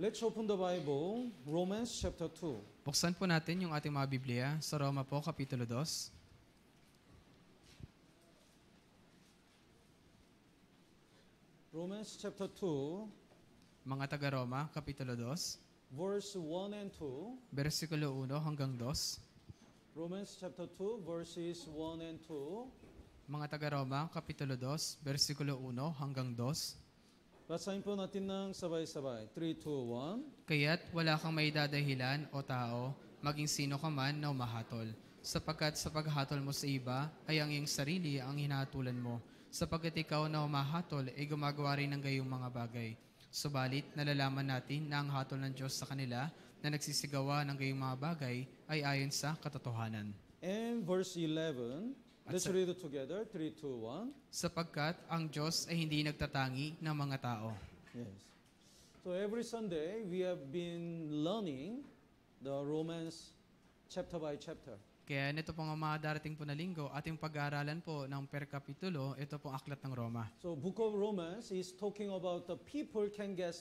Let's open the Bible, Romans chapter 2. Buksan po natin yung ating mga Biblia sa Roma po, Kapitulo 2. Romans chapter 2, Mga taga-Roma, Kapitulo 2, verse 1 and 2. versikulo 1 hanggang 2. Romans chapter 2, verses 1 and 2. Mga taga-Roma, Kapitulo 2, versikulo 1 hanggang 2. Basahin po natin ng sabay-sabay. 3, 2, 1. Kaya't wala kang may dadahilan o tao, maging sino ka man na umahatol. Sapagkat sa paghatol mo sa iba, ay ang iyong sarili ang hinahatulan mo. Sapagkat ikaw na umahatol, ay gumagawa rin ng gayong mga bagay. Subalit, nalalaman natin na ang hatol ng Diyos sa kanila na nagsisigawa ng gayong mga bagay ay ayon sa katotohanan. And verse 11. Let's read it together. 3, 2, 1. Sapagkat ang Diyos ay hindi nagtatangi ng mga tao. Yes. So every Sunday, we have been learning the Romans chapter by chapter. Kaya nito pong mga darating po na linggo, ating pag-aaralan po ng per kapitulo, ito pong aklat ng Roma. So book of Romans is talking about the people can get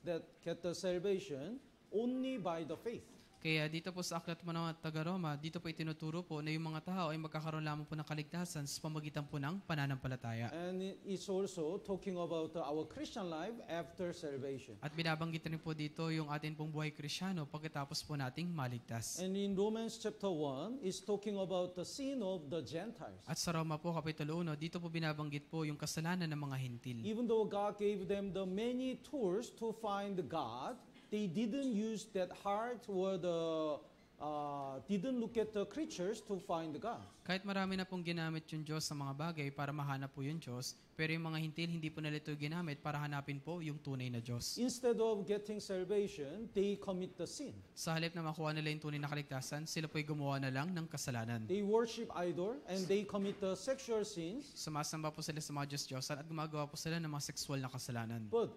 the salvation only by the faith. Kaya dito po sa aklat mo ng taga-Roma, dito po itinuturo po na yung mga tao ay magkakaroon lamang po ng kaligtasan sa pamagitan po ng pananampalataya. And it's also talking about our Christian life after salvation. At binabanggit rin po dito yung atin pong buhay Kristyano pagkatapos po nating maligtas. And in Romans chapter 1, it's talking about the sin of the Gentiles. At sa Roma po, Kapitulo 1, dito po binabanggit po yung kasalanan ng mga hintil. Even though God gave them the many tools to find God, they didn't use that heart or didn't look at the creatures to find God. Kahit marami na pong ginamit yung Diyos sa mga bagay para mahanap po yung Diyos, pero yung mga hintil hindi po nila ito ginamit para hanapin po yung tunay na Diyos. Instead of getting salvation, they commit the sin. Sa halip na makuha nila yung tunay na kaligtasan, sila po'y gumawa na lang ng kasalanan. They worship idol and they commit the sexual sins. Sumasamba po sila sa mga Diyos-Diyosan at gumagawa po sila ng mga sexual na kasalanan. But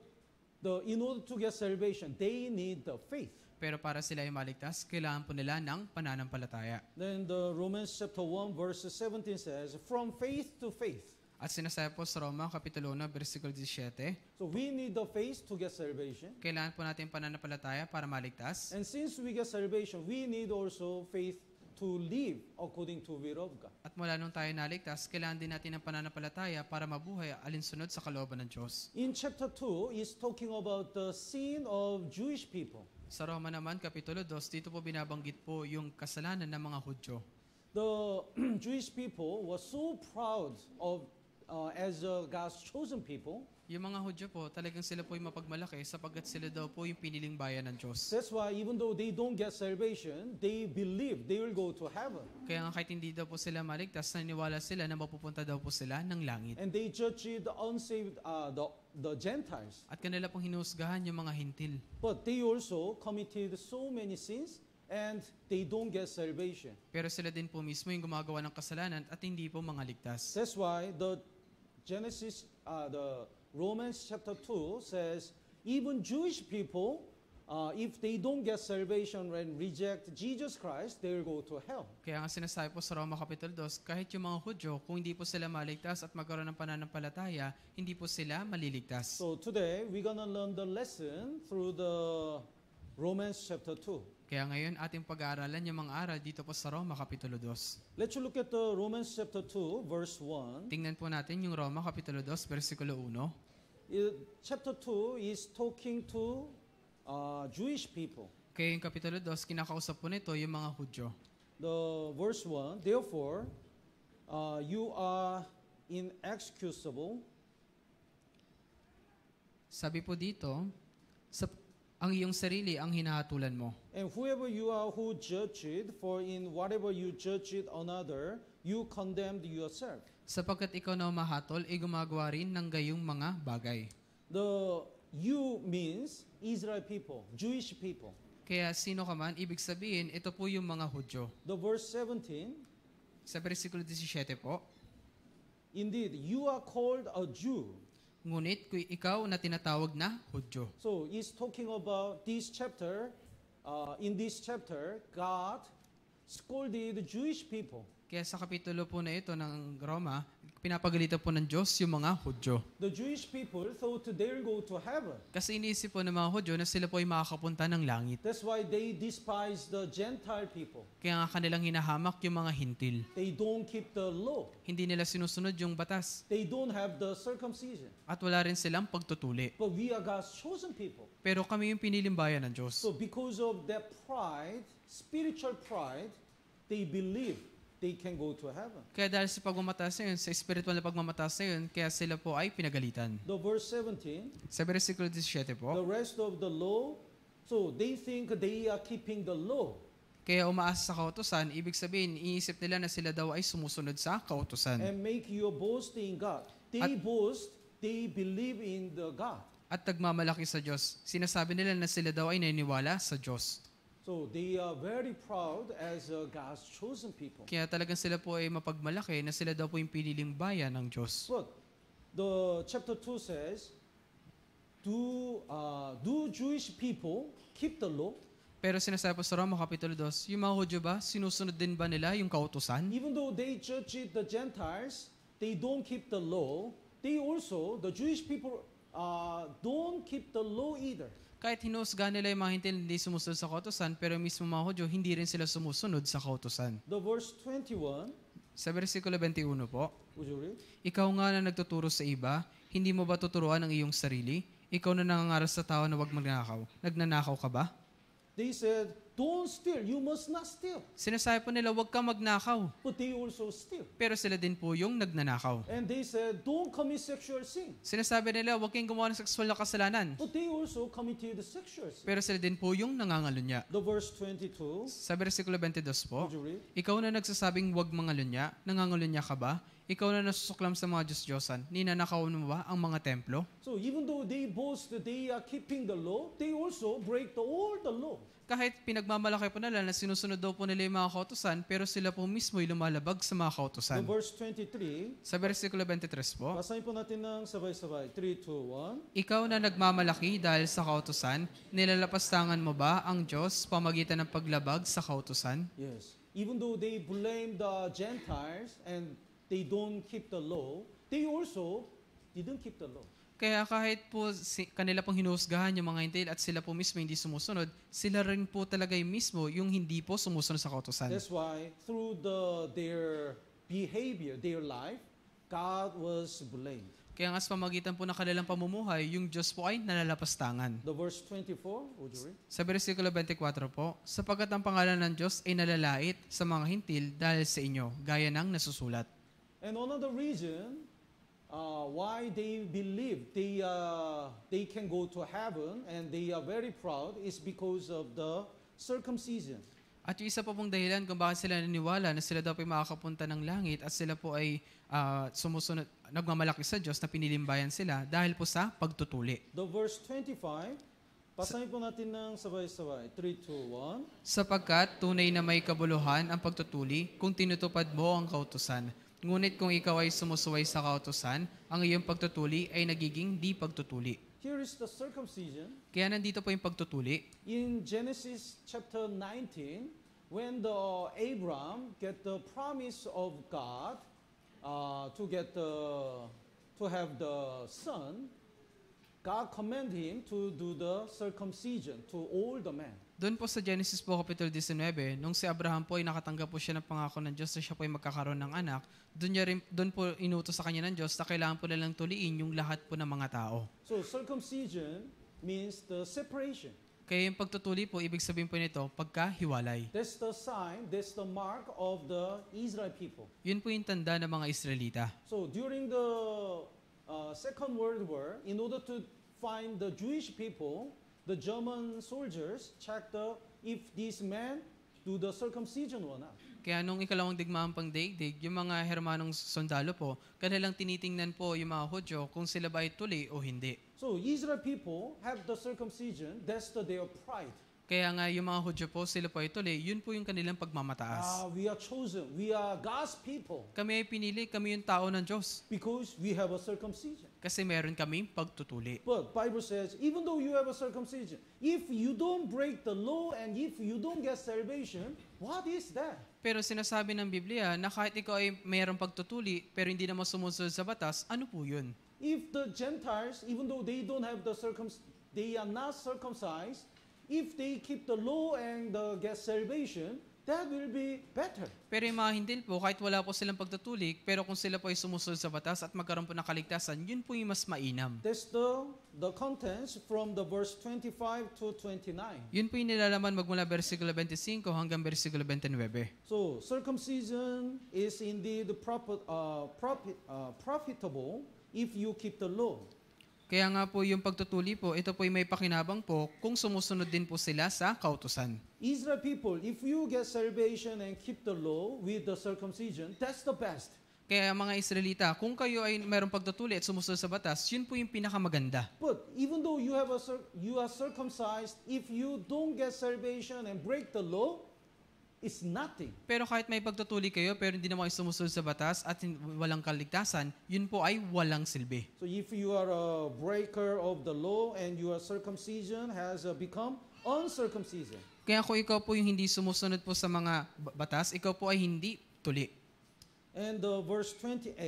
in order to get salvation, they need the faith. Pero para sila ay maligtas, kailangan po nila ng pananampalataya. Then the Romans chapter 1 verse 17 says, from faith to faith. At sinasabi po sa Roma, Kapitulo 1, versikulo 17, So we need the faith to get salvation. kailangan po natin pananampalataya para maligtas. And since we get salvation, we need also faith to live according to will of God. At mula nung tayo naligtas, kailangan din natin ng pananampalataya para mabuhay alinsunod sa kalooban ng Diyos. In chapter 2, is talking about the sin of Jewish people. Sa Roma naman, Kapitulo 2, dito po binabanggit po yung kasalanan ng mga Hudyo. The Jewish people were so proud of as God's chosen people. Yung mga Hudyo po, talagang sila po yung mapagmalaki sapagkat sila daw po yung piniling bayan ng Diyos. That's why even though they don't get salvation, they believe they will go to heaven. Kaya nga kahit hindi daw po sila maligtas, naniniwala sila na mapupunta daw po sila ng langit. And they judge the unsaved, the Gentiles. At kanila pong hinusgahan yung mga hintil. But they also committed so many sins and they don't get salvation. Pero sila din po mismo yung gumagawa ng kasalanan at hindi po mga ligtas. That's why the Romans chapter 2 says, even Jewish people, if they don't get salvation and reject Jesus Christ, they will go to hell. Kaya nga sinasabi po sa Roma Kapitulo 2, kahit yung mga Hudyo, kung hindi po sila maligtas at magkaroon ng pananampalataya, hindi po sila maliligtas. So today, we're gonna learn the lesson through the Romans chapter 2. Kaya ngayon, ating pag-aaralan yung mga aral dito po sa Roma Kapitulo 2. Let's look at the Romans chapter 2, verse 1. Tingnan po natin yung Roma Kapitulo 2, versikulo 1. Chapter 2 is talking to Jewish people. Kaya yung Kapitulo 2, kinakausap po nito yung mga Hudyo. The verse 1, therefore, you are inexcusable. Sabi po dito, ang iyong sarili ang hinahatulan mo. And whoever you are who judge it, for in whatever you judge it another, you condemned yourself. Sapagkat ikaw na umahatol, ay gumagawa rin ng gayong mga bagay. The you means Israel people, Jewish people. Kaya sino ka man, ibig sabihin, ito po yung mga Hudyo. The verse 17, Sa versikulo 17 po, indeed, you are called a Jew. ngunit kung ikaw na tinatawag na Hudyo. So it's talking about this chapter. In this chapter, God scolded the Jewish people. Kaya sa kapitulo po na ito ng Roma, pinapagalitan po ng Diyos yung mga Hudyo. The Jewish people thought they'll go to heaven. Kasi iniisip po ng mga Hudyo na sila po ay makakapunta ng langit. That's why they despise the Gentile people. Kaya nga kanilang hinahamak yung mga hintil. They don't keep the law. Hindi nila sinusunod yung batas. They don't have the circumcision. At wala rin silang pagtutuli. But we are God's chosen people. Pero kami yung piniling bayan ng Diyos. So because of that pride, spiritual pride, they believe they can go to heaven. Kaya dahil sa pagmamataas na yun, sa spiritual na pagmamataas na yun, kaya sila po ay pinagalitan. The verse 17, Sa versikulo 17 po, the rest of the law, so they think they are keeping the law. kaya umaasa sa kautusan, ibig sabihin, iisip nila na sila daw ay sumusunod sa kautusan. And make your boast in God. They boast, they believe in the God. At nagmamalaki sa Diyos. Sinasabi nila na sila daw ay naniniwala sa Diyos. So they are very proud as God's chosen people. Kaya talagang sila po ay mapagmalaki na sila daw po yung piniling bayan ng Diyos. But the chapter 2 says, do Jewish people keep the law? Pero sinasabi po sa Roma Kapitulo 2, yung mga Hudyo ba, sinusunod din ba nila yung kautusan? Even though they judge it, the Gentiles, they don't keep the law. They also, the Jewish people, don't keep the law either. Kahit hinusga nila yung mga hindi sumusunod sa kautusan, pero mismo mga Hudyo, hindi rin sila sumusunod sa kautusan. The verse 21, Sa versikulo 21 po, would you read? ikaw nga na nagtuturo sa iba, hindi mo ba tuturuan ang iyong sarili? Ikaw na nangangaral sa tao na huwag magnakaw. Nagnanakaw ka ba? They said, don't steal, you must not steal. Sinasabi po nila, huwag ka magnakaw. But they also steal. Pero sila din po yung nagnanakaw. And they said, don't commit sexual sin. Sinasabi nila, huwag kayong gumawa ng sexual na kasalanan. But they also committed sexual sin. Pero sila din po yung nangangalunya. The verse 22, Sa versikulo 22 po, would you read? ikaw na nagsasabing huwag mangalunya, nangangalunya ka ba? Ikaw na nasusuklam sa mga Diyos-Diyosan, ninanakawan mo ba ang mga templo? So even though they boast that they are keeping the law, they also break all the law. Kahit pinagmamalaki po nila na sinusunod daw po nila yung mga kautusan, pero sila po mismo ay lumalabag sa mga kautusan. The verse 23, Sa versikulo 23 po, basahin po natin ng sabay-sabay. 3, 2, 1. ikaw na nagmamalaki dahil sa kautusan, nilalapastangan mo ba ang Diyos pamagitan ng paglabag sa kautusan? Yes. Even though they blame the Gentiles and they don't keep the law, they also didn't keep the law. Kaya kahit po kanila pong hinuhusgahan yung mga hintil at sila po mismo hindi sumusunod, sila rin po talaga yung mismo yung hindi po sumusunod sa kautusan. That's why through their behavior, their life, God was blamed. Kaya nga sa pamagitan po ng kanilang pamumuhay, yung Diyos po ay nalalapastangan. The verse 24, would you read? Sa versikulo 24 po, sapagkat ang pangalan ng Diyos ay nalalait sa mga hintil dahil sa inyo, gaya ng nasusulat. And another reason why they believe they can go to heaven and they are very proud is because of the circumcision. At yung isa pa pong dahilan kung bakit sila naniniwala na sila daw po ay makakapunta ng langit at sila po ay sumusunod, nagmamalaki sa Diyos na pinilimbayan sila dahil po sa pagtutuli. The verse 25, basahin po natin ng sabay-sabay. 3, 2, 1. Sapagkat tunay na may kabuluhan ang pagtutuli kung tinutupad mo ang kautusan. Ngunit kung ikaw ay sumusuway sa kautusan, ang iyong pagtutuli ay nagiging di pagtutuli. Here is the circumcision. Kaya nandito po yung pagtutuli. In Genesis chapter 19, when the Abraham get the promise of God to have the son, God commanded him to do the circumcision to all the men. Doon po sa Genesis po, Kapitulo 19, nung si Abraham po ay nakatanggap po siya ng pangako ng Diyos na siya po ay magkakaroon ng anak, doon po inutos sa kanya ng Diyos na kailangan po nilang tuliin yung lahat po ng mga tao. So circumcision means the separation. Kaya yung pagtutuli po, ibig sabihin po nito, pagkahiwalay. That's the sign, that's the mark of the Israel people. Yun po yung tanda ng mga Israelita. So during the Second World War, in order to find the Jewish people, the German soldiers checked if these men do the circumcision or not. Kaya nung ikalawang digmaang pangdaigdig, yung mga Hermanong sundalo po, kanilang tinitingnan po yung mga Hudyo kung sila ba ay tuli o hindi. So Israel people have the circumcision, that's their pride. Kaya nga yung mga Hudyo po, sila po ay tuli, yun po yung kanilang pagmamataas. We are chosen, we are God's people Kami ay pinili, kami yung tao ng Diyos. because we have a circumcision. Kasi meron kaming pagtutuli. But Bible says, even though you have a circumcision, if you don't break the law and if you don't get salvation, what is that? Pero sinasabi ng Biblia na kahit ikaw ay mayroong pagtutuli pero hindi naman sumusunod sa batas, ano po yun? If the Gentiles, even though they don't have they are not circumcised, if they keep the law and get salvation, that will be better. Pero yung mga Hintil po, kahit wala po silang pagtutulik, pero kung sila po ay sumusunod sa batas at magkaroon po ng kaligtasan, yun po yung mas mainam. That's the contents from the verse 25 to 29. Yun po yung nilalaman magmula versikulo 25 hanggang versikulo 29. So circumcision is indeed profitable if you keep the law. Kaya nga po yung pagtutuli po, ito po yung may pakinabang po kung sumusunod din po sila sa kautusan. Israel people, if you get salvation and keep the law with the circumcision, that's the best. Kaya mga Israelita, kung kayo ay mayroong pagtutuli at sumusunod sa batas, yun po yung pinakamaganda. But even though you are circumcised, if you don't get salvation and break the law, it's nothing. Pero kahit may pagtutuli kayo, pero hindi naman kayo sumusunod sa batas at walang kaligtasan, yun po ay walang silbi. So if you are a breaker of the law and your circumcision has become uncircumcision. Kaya kung ikaw po yung hindi sumusunod po sa mga batas, ikaw po ay hindi tuli. And verse 28,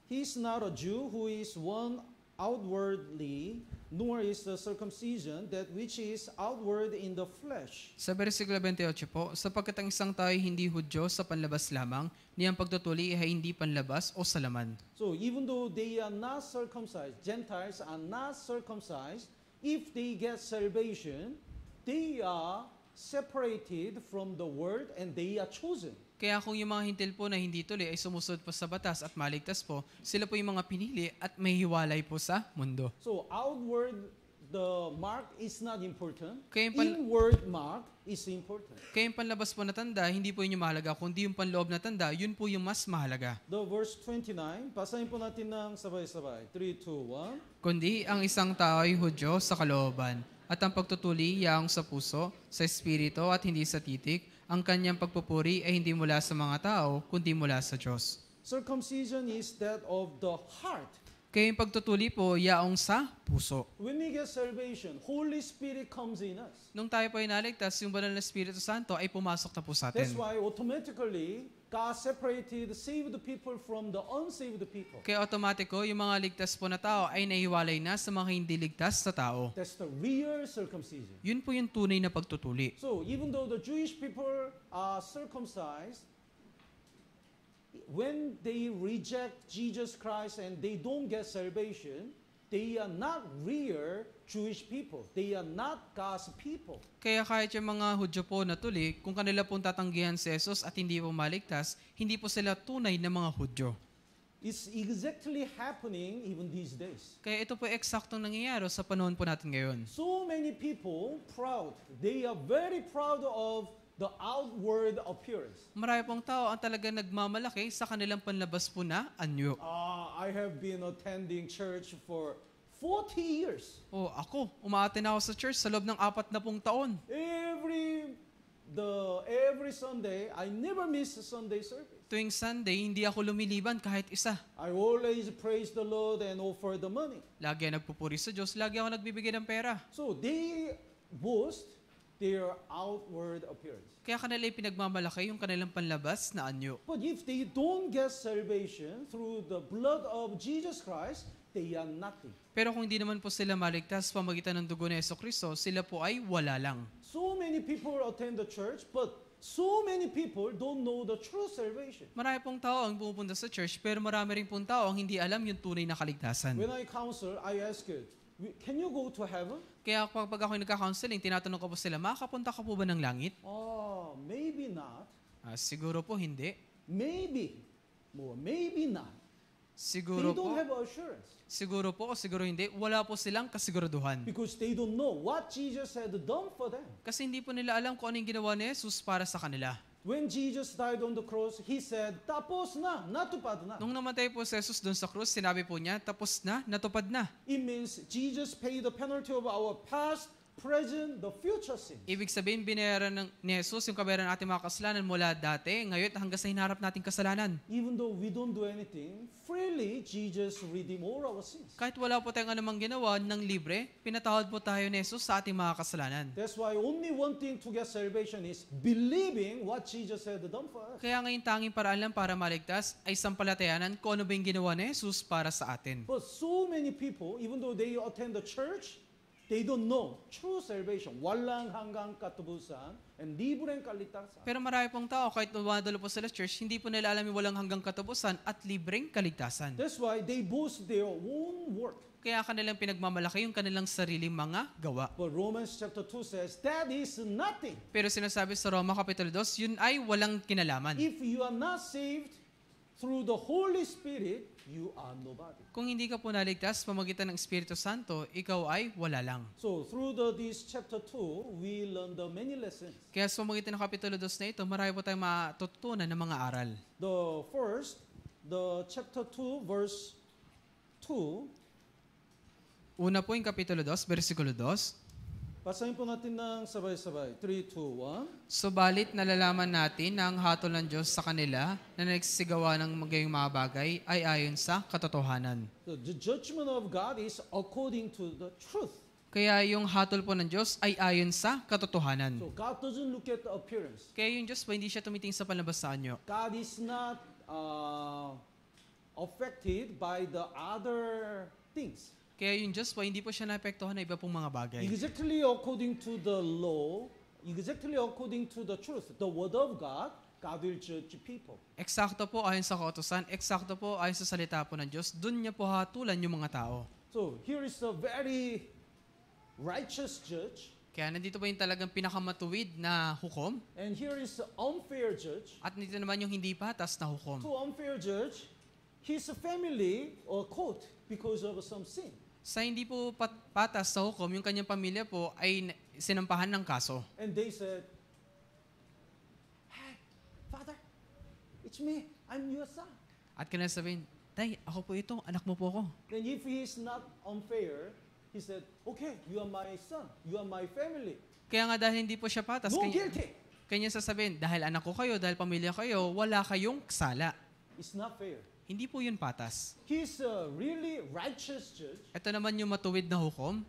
he is not a Jew who is one outwardly, nor is the circumcision that which is outward in the flesh. Sa versikulo 28 po, sapagkat ang isang tao ay hindi Hudyo sa panlabas lamang, niyang pagtutuli ay hindi panlabas o sa laman. So even though they are not circumcised, Gentiles are not circumcised, if they get salvation, they are separated from the world and they are chosen. Kaya kung yung mga Hintil po na hindi tuli ay sumusunod po sa batas at maligtas po, sila po yung mga pinili at may hiwalay po sa mundo. So outward, the mark is not important. Kaya Inward mark is important. Kaya yung panlabas po na tanda, hindi po yun yung mahalaga, kundi yung panloob na tanda, yun po yung mas mahalaga. The verse 29, basahin po natin ng sabay-sabay. 3, 2, 1. Kundi ang isang tao ay Hudyo sa kalooban, at ang pagtutuli yaong sa puso, sa espiritu at hindi sa titik, ang kanyang pagpupuri ay hindi mula sa mga tao, kundi mula sa Diyos. Circumcision is that of the heart. Kaya yung pagtutuli po, yaong sa puso. When we get salvation, Holy Spirit comes in us. Nung tayo po ay naligtas, yung banal na Espiritu Santo ay pumasok na po sa That's atin. why automatically, God separated saved people from the unsaved people. Kaya automatiko, yung mga ligtas po na tao ay nahiwalay na sa mga hindi ligtas na tao. That's the real circumcision. Yun po yung tunay na pagtutuli. So even though the Jewish people are circumcised, when they reject Jesus Christ and they don't get salvation, they are not real Jewish people. They are not God's people. Kaya kahit yung mga Hudyo po na tuli, kung kanila pong tatanggihan si Jesus at hindi po maligtas, hindi po sila tunay na mga Hudyo. It's exactly happening even these days. Kaya ito po eksaktong nangyayari sa panahon po natin ngayon. So many people proud. They are very proud of the outward appearance. Marami pong tao ang talagang nagmamalaki sa kanilang panlabas po na anyo. I have been attending church for 40 years. Ako, umaattend ako sa church sa loob ng 40 taon. Every Sunday, I never miss a Sunday service. Tuwing Sunday, hindi ako lumiliban kahit isa. I always praise the Lord and offer the money. Lagi ako nagpupuri sa Diyos, lagi ako nagbibigay ng pera. So they boast their outward appearance. Kaya kanila pinagmamalaki yung kanilang panlabas na anyo. But if they don't get salvation through the blood of Jesus Christ, they are nothing. Pero kung hindi naman po sila maligtas pamagitan ng dugo ni Jesucristo, sila po ay wala lang. So many people attend the church, but so many people don't know the true salvation. Marami pong tao ang pumupunta sa church, pero marami rin pong tao ang hindi alam yung tunay na kaligtasan. When I counsel, I ask it, can you go to heaven? Kaya pag ako nagka-counseling, tinatanong ko po sila, makakapunta ka po ba ng langit? Oh, maybe not. Siguro po hindi. Maybe. Maybe not. Siguro They don't po. have assurance. Siguro po o siguro hindi. Wala po silang kasiguraduhan. Because they don't know what Jesus had done for them. Kasi hindi po nila alam kung ano yung ginawa ni Jesus para sa kanila. When Jesus died on the cross, He said, tapos na, natupad na. Nung namatay po si Jesus doon sa krus, sinabi po niya, tapos na, natupad na. It means Jesus paid the penalty of our past, present, the future sins. Ibig sabihin, binayaran ni Jesus yung kabayaran ng ating mga kasalanan mula dati, ngayon hanggang sa hinarap nating kasalanan. Even though we don't do anything, freely Jesus redeem all our sins. Kahit wala po tayong anumang ginawa ng libre, pinatawad po tayo ni Jesus sa ating mga kasalanan. That's why only one thing to get salvation is believing what Jesus had done for us. Kaya ngayon tanging paraan lang para maligtas ay sampalatayanan kung ano ba yung ginawa ni Jesus para sa atin. But so many people, even though they attend the church, they don't know true salvation. Walang hanggang katubusan and libreng kaligtasan. Pero marami pong tao, kahit dumadalo po sila sa church, hindi po nila alam yung walang hanggang katapusan at libreng kaligtasan. That's why they boast their own work. Kaya kanilang pinagmamalaki yung kanilang sariling mga gawa. But Romans chapter 2 says that is nothing. Pero sinasabi sa Roma Kapitulo 2, yun ay walang kinalaman. If you are not saved through the Holy Spirit, you are nobody. Kung hindi ka po naligtas pamagitan ng Espiritu Santo, ikaw ay wala lang. So through this chapter 2, we learn the many lessons. Kaya sa pamagitan ng Kapitulo 2 na ito, marami po tayong matutunan ng mga aral. The first, the chapter 2, verse 2, Una po yung Kapitulo 2, versikulo 2. basahin po natin ng sabay-sabay. 3, 2, 1. Subalit nalalaman natin na ang hatol ng Diyos sa kanila na nagsisigawa ng magayong mga bagay ay ayon sa katotohanan. So the judgment of God is according to the truth. Kaya yung hatol po ng Diyos ay ayon sa katotohanan. So God doesn't look at the appearance. Kaya yung Diyos po hindi siya tumitingin sa palabas sa anyo. God is not affected by the other things. Kaya yung Diyos po hindi po siya naapektuhan na iba pong mga bagay. Exactly according to the law, exactly according to the truth, the word of God, God will judge people. Eksakto po ayon sa kautusan, eksakto po ayon sa salita po ng Diyos, dun niya po hatulan yung mga tao. So here is a very righteous judge, Kaya nandito po yung talagang pinakamatuwid na hukom, and here is an unfair judge. at nandito naman yung hindi patas na hukom. To unfair judge, his family are caught because of some sin. Sa hindi po patas sa hukom, yung kanyang pamilya po ay sinampahan ng kaso. And they said, "Hey, Father, it's me. I'm your son." At kailangan sabihin, Tay, ako po ito, anak mo po ako. Then if he is not unfair, he said, "Okay, you are my son. You are my family. Kaya nga dahil hindi po siya patas, No guilty." kanya sasabihin, dahil anak ko kayo, dahil pamilya kayo, wala kayong sala. It's not fair. Hindi po yun patas. He's a really righteous judge. Ito naman yung matuwid na hukom.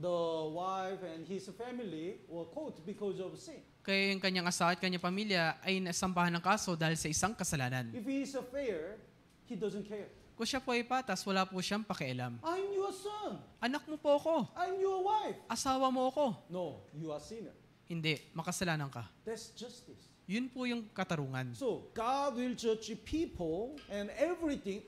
The wife and his family were caught because of sin. Kaya yung kanyang asawa at kanyang pamilya ay nasampahan ng kaso dahil sa isang kasalanan. If he is fair, he doesn't care. Kung siya po ay patas, wala po siyang pakialam. I'm your son. Anak mo po ako. I'm your wife. Asawa mo ako. No, you are sinner. Hindi, makasalanan ka. That's justice. Yun po yung katarungan. So God will judge people and everything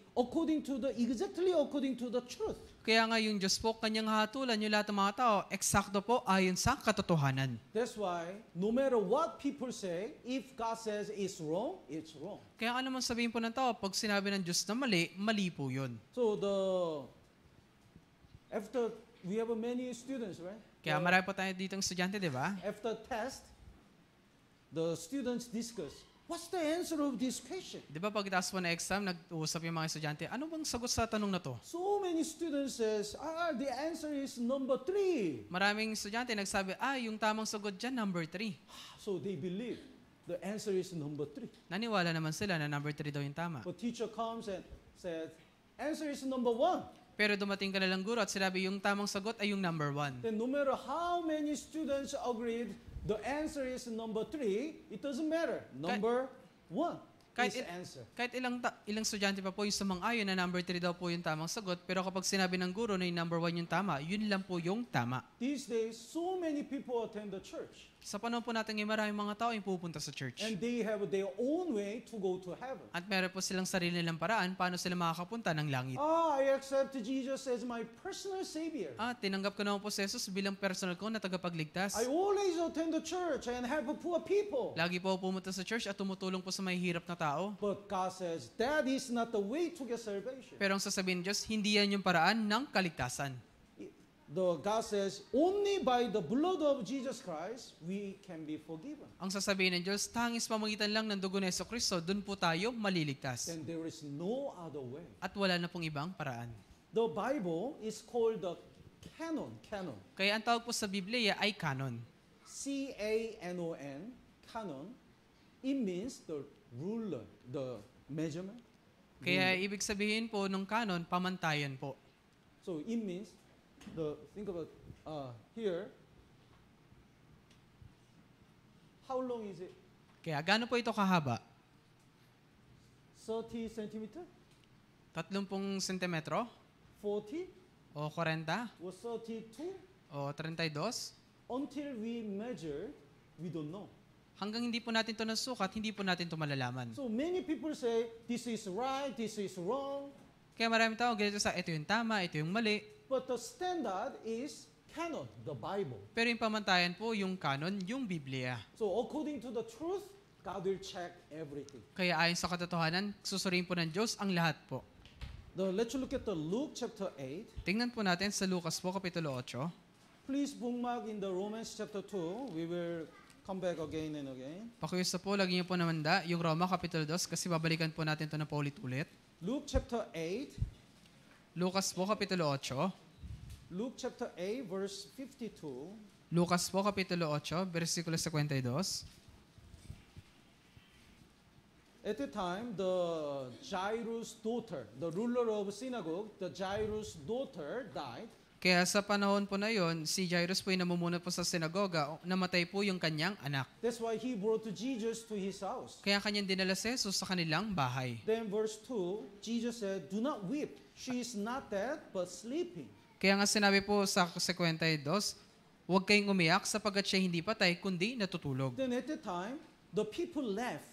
exactly according to the truth. Kaya nga yung Diyos po, kanyang hatulan yung lahat ng mga tao, eksakto po ayon sa katotohanan. That's why no matter what people say, if God says it's wrong, it's wrong. Kaya ano man sabihin po ng tao, pag sinabi ng Diyos na mali, mali po yun. So after we have many students, right? Kaya marami po tayo ditong estudyante, di ba? After test, the students discuss, what's the answer of this question? Di ba pagkatapos po na exam, nag-uusap yung mga estudyante, ano bang sagot sa tanong na to? So many students says, the answer is number 3. Maraming estudyante nagsabi, yung tamang sagot dyan, number 3. So they believe the answer is number 3. Naniwala naman sila na number 3 daw yung tama. But teacher comes and says, answer is number 1. Pero dumating ka na lang guro at sinabi yung tamang sagot ay yung number 1. Then no matter how many students agreed, the answer is number 3, it doesn't matter. Number 1 is the answer. Kahit ilang estudyante pa po yung sumang-ayon na number 3 daw po yung tamang sagot, pero kapag sinabi ng guro na yung number 1 yung tama, yun lang po yung tama. These days, so many people attend the church. Sa panahon po natin ngayon, maraming mga tao yung pupunta sa church. And they have their own way to go to heaven. At meron po silang sarili nilang paraan paano sila makakapunta ng langit. I accept Jesus as my personal Savior. Tinanggap ko naman po si Jesus bilang personal ko na tagapagligtas. I always attend the church and help poor people. Lagi po ako pumunta sa church at tumutulong po sa mahihirap na tao. But God says that is not the way to get salvation. Pero ang sasabihin ng Diyos, hindi yan yung paraan ng kaligtasan. God says, only by the blood of Jesus Christ, we can be forgiven. Ang sasabihin ng Diyos, tangis pamagitan lang ng dugo ni Jesucristo, dun po tayo maliligtas. Then there is no other way. At wala na pong ibang paraan. The Bible is called the canon, canon. Kaya ang tawag po sa Biblia ay canon. C-A-N-O-N, canon. It means the ruler, the measurement. Kaya ibig sabihin po nung canon, pamantayan po. So it means think about here. How long is it? Kaya gaano po ito kahaba? 30 centimeter? 30 sentimetro? 40? O 40? Or 32? O 32? Until we measure, we don't know. Hanggang hindi po natin ito nasukat, hindi po natin ito malalaman. So many people say, this is right, this is wrong. Kaya maraming tao ganito sa ito yung tama, ito yung mali. But the standard is canon, the Bible. Pero yung pamantayan po, yung canon, yung Biblia. So according to the truth, God will check everything. Kaya ayon sa katotohanan, susuriin po ng Diyos ang lahat po. Let's look at the Luke chapter 8. Tingnan po natin sa Lucas po, Kapitulo 8. Please bookmark in the Romans chapter 2. We will come back again and again. Pakiusa po, lagi niyo po namanda yung Roma, Kapitulo 2, kasi babalikan po natin ito na paulit-ulit. Luke chapter 8. Lucas po, Kapitulo 8. Luke chapter 8, verse 52. Lucas po, Kapitulo 8, versikulo 52. At the time, the Jairus' daughter, the ruler of synagogue, the Jairus' daughter died. Kaya sa panahon po na yon, si Jairus po yung namumuno po sa sinagoga, namatay po yung kanyang anak. That's why he brought Jesus to his house. Kaya kanyang dinala si Jesus sa kanilang bahay. Then verse 2, Jesus said, "Do not weep. She is not dead, but sleeping." Kaya nga sinabi po sa 52, huwag kayong umiyak sapagkat siya hindi patay, kundi natutulog. Then at the time, the people left.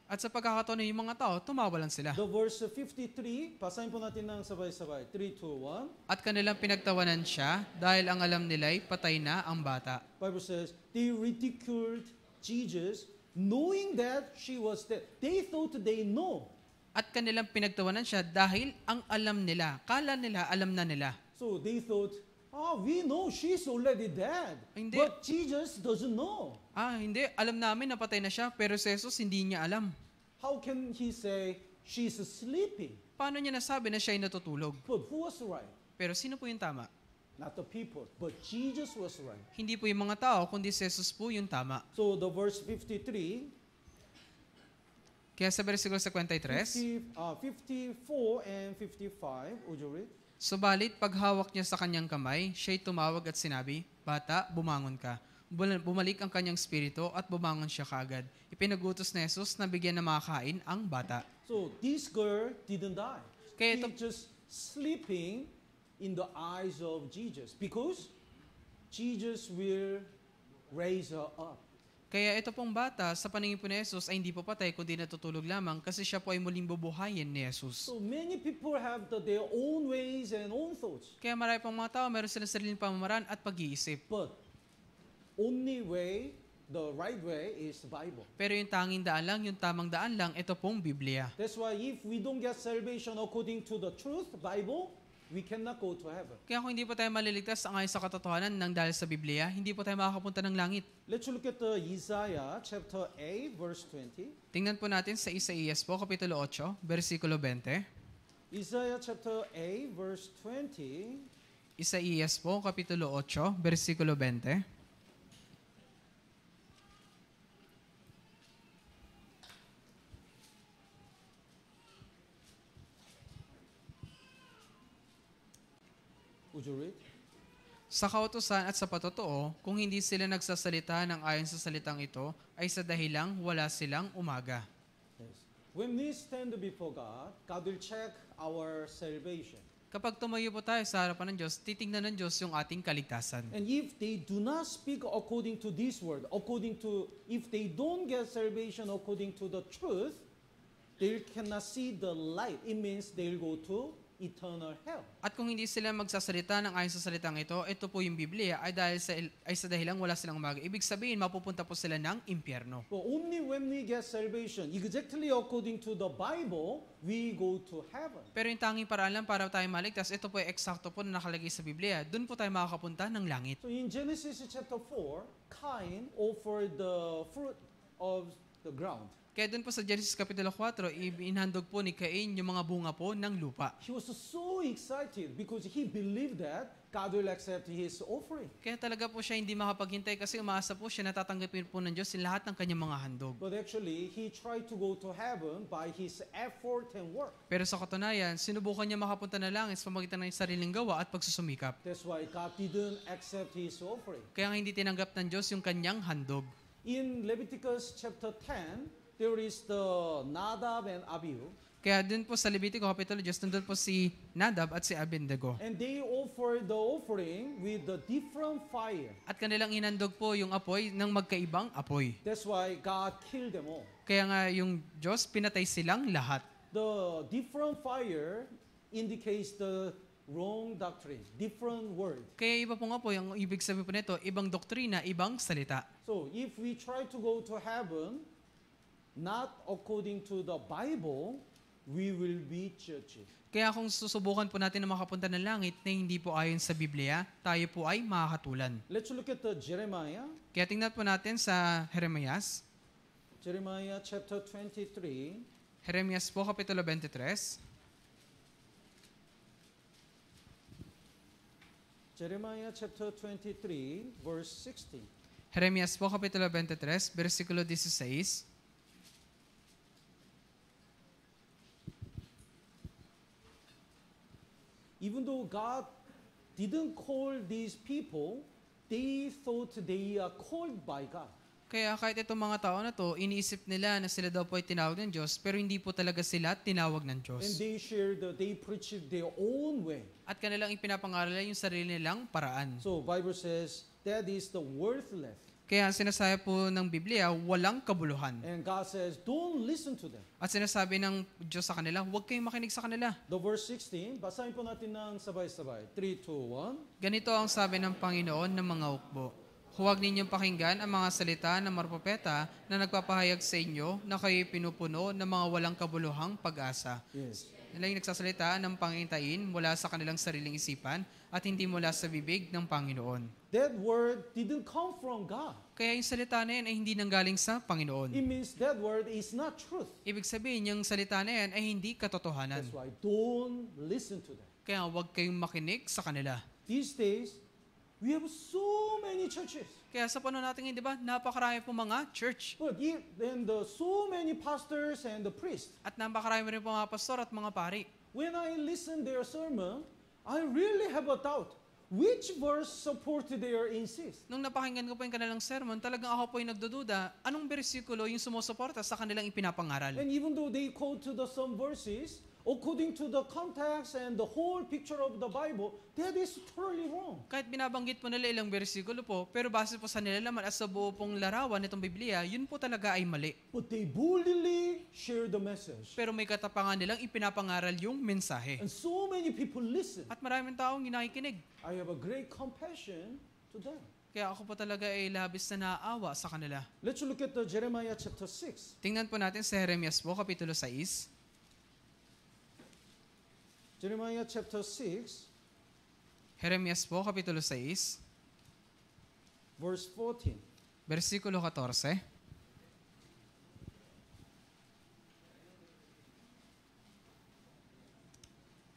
At sa pagkakataon yung mga tao, tumawalan sila. The verse 53, basahin po natin ng sabay-sabay. 3, 2, 1. At kanilang pinagtawanan siya dahil ang alam nila'y patay na ang bata. Bible says, they ridiculed Jesus knowing that she was dead. They thought they know. At kanilang pinagtawanan siya dahil ang alam nila, kala nila, alam na nila. So they thought, we know she's already dead. Hindi. But Jesus doesn't know. Hindi, alam namin na patay na siya, pero si Jesus hindi niya alam. How can he say she's sleeping? Paano niya nasabi na siya ay natutulog? But who was right? Pero sino po yung tama? Not the people, but Jesus was right. Hindi po yung mga tao, kundi si Jesus po yung tama. So the verse 53, Kaya sa versikulo 53, 54 and 55, would you read? subalit paghawak niya sa kanyang kamay, siya'y tumawag at sinabi, "Bata, bumangon ka." Bumalik ang kanyang spirito at bumangon siya kaagad. Ipinagutos na Jesus na bigyan na makakain ang bata. So this girl didn't die. Kaya ito, She's just sleeping in the eyes of Jesus because Jesus will raise her up. kaya ito pong bata, sa paningin po ni Jesus ay hindi po patay, kundi natutulog lamang kasi siya po ay muling bubuhayin ni Jesus. So many people have their own ways and own thoughts. Kaya marami pong mga tao, meron silang sariling pamamaraan at pag-iisip. But only way, the right way is the Bible. Pero yung tanging daan lang, yung tamang daan lang, ito pong Biblia. That's why if we don't get salvation according to the truth, Bible, we cannot go to heaven. Kaya kung hindi po tayo maliligtas ang ayon sa katotohanan ng dahil sa Biblia, hindi po tayo makakapunta ng langit. Let's look at the Isaiah chapter 8, verse 20. Tingnan po natin sa Isaías po, Kapitulo 8, versikulo 20. Isaiah chapter 8, verse 20. Isaías po, Kapitulo 8, versikulo 20. Would you read? Sa kautusan at sa patotoo, kung hindi sila nagsasalita ng ayon sa salitang ito, ay sa dahilang wala silang umaga. Yes. When we stand before God, God will check our salvation. Kapag tumayo po tayo sa harapan ng Diyos, titingnan ng Diyos yung ating kaligtasan. And if they do not speak according to this word, if they don't get salvation according to the truth, they cannot see the light. It means they'll go to eternal hell. At kung hindi sila magsasalita ng ayon sa salitang ito po yung Biblia, ay sa dahilang wala silang umaga. Ibig sabihin, mapupunta po sila ng impyerno. But only when we get salvation, exactly according to the Bible, we go to heaven. Pero yung tanging paraan lang para tayo maligtas, ito po ay eksakto po na nakalagay sa Biblia. Doon po tayo makakapunta ng langit. So in Genesis chapter 4, Cain offered the fruit of the ground. Kaya dun po sa Genesis Kapitulo 4, inhandog po ni Cain yung mga bunga po ng lupa. He was so excited because he believed that God will accept his offering. Kaya talaga po siya hindi makapaghintay kasi umaasa po siya na tatanggapin po ng Diyos yung lahat ng kanyang mga handog. But actually, he tried to go to heaven by his effort and work. Pero sa katunayan, sinubukan niya makapunta na langit sa pamagitan ng sariling gawa at pagsusumikap. That's why God didn't accept his offering. Kaya nga hindi tinanggap ng Diyos yung kanyang handog. In Leviticus chapter 10, there is the Nadab and Abihu. Kaya dun po sa Levitico Kapitulo 10, nandun po si Nadab at si Abednego. And they offer the offering with the different fire. At kanilang inandog po yung apoy ng magkaibang apoy. That's why God killed them all. Kaya nga yung Diyos pinatay silang lahat. The different fire indicates the wrong doctrine, different word. Kaya iba po nga po, yung ibig sabihin po nito, ibang doktrina, ibang salita. So if we try to go to heaven, not according to the Bible, we will be judged. Kaya kung susubukan po natin na makapunta ng langit na hindi po ayon sa Biblia, tayo po ay makakatulan. Let's look at the Jeremiah. Kaya tingnan po natin sa Jeremias. Jeremiah chapter 23. Jeremias po, Kapitulo 23. Jeremiah chapter 23, verse 16. Jeremias po, Kapitulo 23, versikulo 16. Even though God didn't call these people, they thought they are called by God. Kaya kahit itong mga tao na to, iniisip nila na sila daw po ay tinawag ng Diyos, pero hindi po talaga sila tinawag ng Diyos. And they preached their own way. At kanilang ipinapangaral yung sarili nilang paraan. So Bible says that is the worthless. Kaya sinasabi po ng Biblia, walang kabuluhan. And God says, don't listen to them. At sinasabi ng Diyos sa kanila, huwag kayong makinig sa kanila. The verse 16, basahin po natin ng sabay-sabay. 3, 2, 1. Ganito ang sabi ng Panginoon ng mga ukbo. Huwag ninyong pakinggan ang mga salita ng mga propeta na nagpapahayag sa inyo na kayo'y pinupuno ng mga walang kabuluhang pag-asa. Yes. Nila yung nagsasalita ng pangintain mula sa kanilang sariling isipan at hindi mula sa bibig ng Panginoon. That word didn't come from God. Kaya yung salita na yan ay hindi nanggaling sa Panginoon. It means that word is not truth. Ibig sabihin, yung salita na yan ay hindi katotohanan. That's why don't listen to them. Kaya huwag kayong makinig sa kanila. These days, we have so many churches. Kaya sa panahon natin ngayon, di ba, napakarami po mga church. But so many pastors and the priests. At napakarami rin po mga pastor at mga pari. When I listen their sermon, I really have a doubt. Which verse support their insist? Nung napakinggan ko po yung kanilang sermon, talagang ako po yung nagdududa, anong bersikulo yung sumusuporta sa kanilang ipinapangaral? And even though they quote to some verses, according to the context and the whole picture of the Bible, that is totally wrong. Kahit binabanggit po nila ilang bersikulo po, pero base po sa nilalaman at sa buo pong larawan nitong Biblia, yun po talaga ay mali. But they boldly share the message. Pero may katapangan nilang ipinapangaral yung mensahe. And so many people listen. At maraming taong nakikinig. I have a great compassion to them. Kaya ako po talaga ay labis na naaawa sa kanila. Let's look at the Jeremiah chapter 6. Tingnan po natin sa Jeremias po, Kapitulo 6. Jeremiah chapter 6, Jeremias po, Kapitulo 6, verse 14. versikulo 14.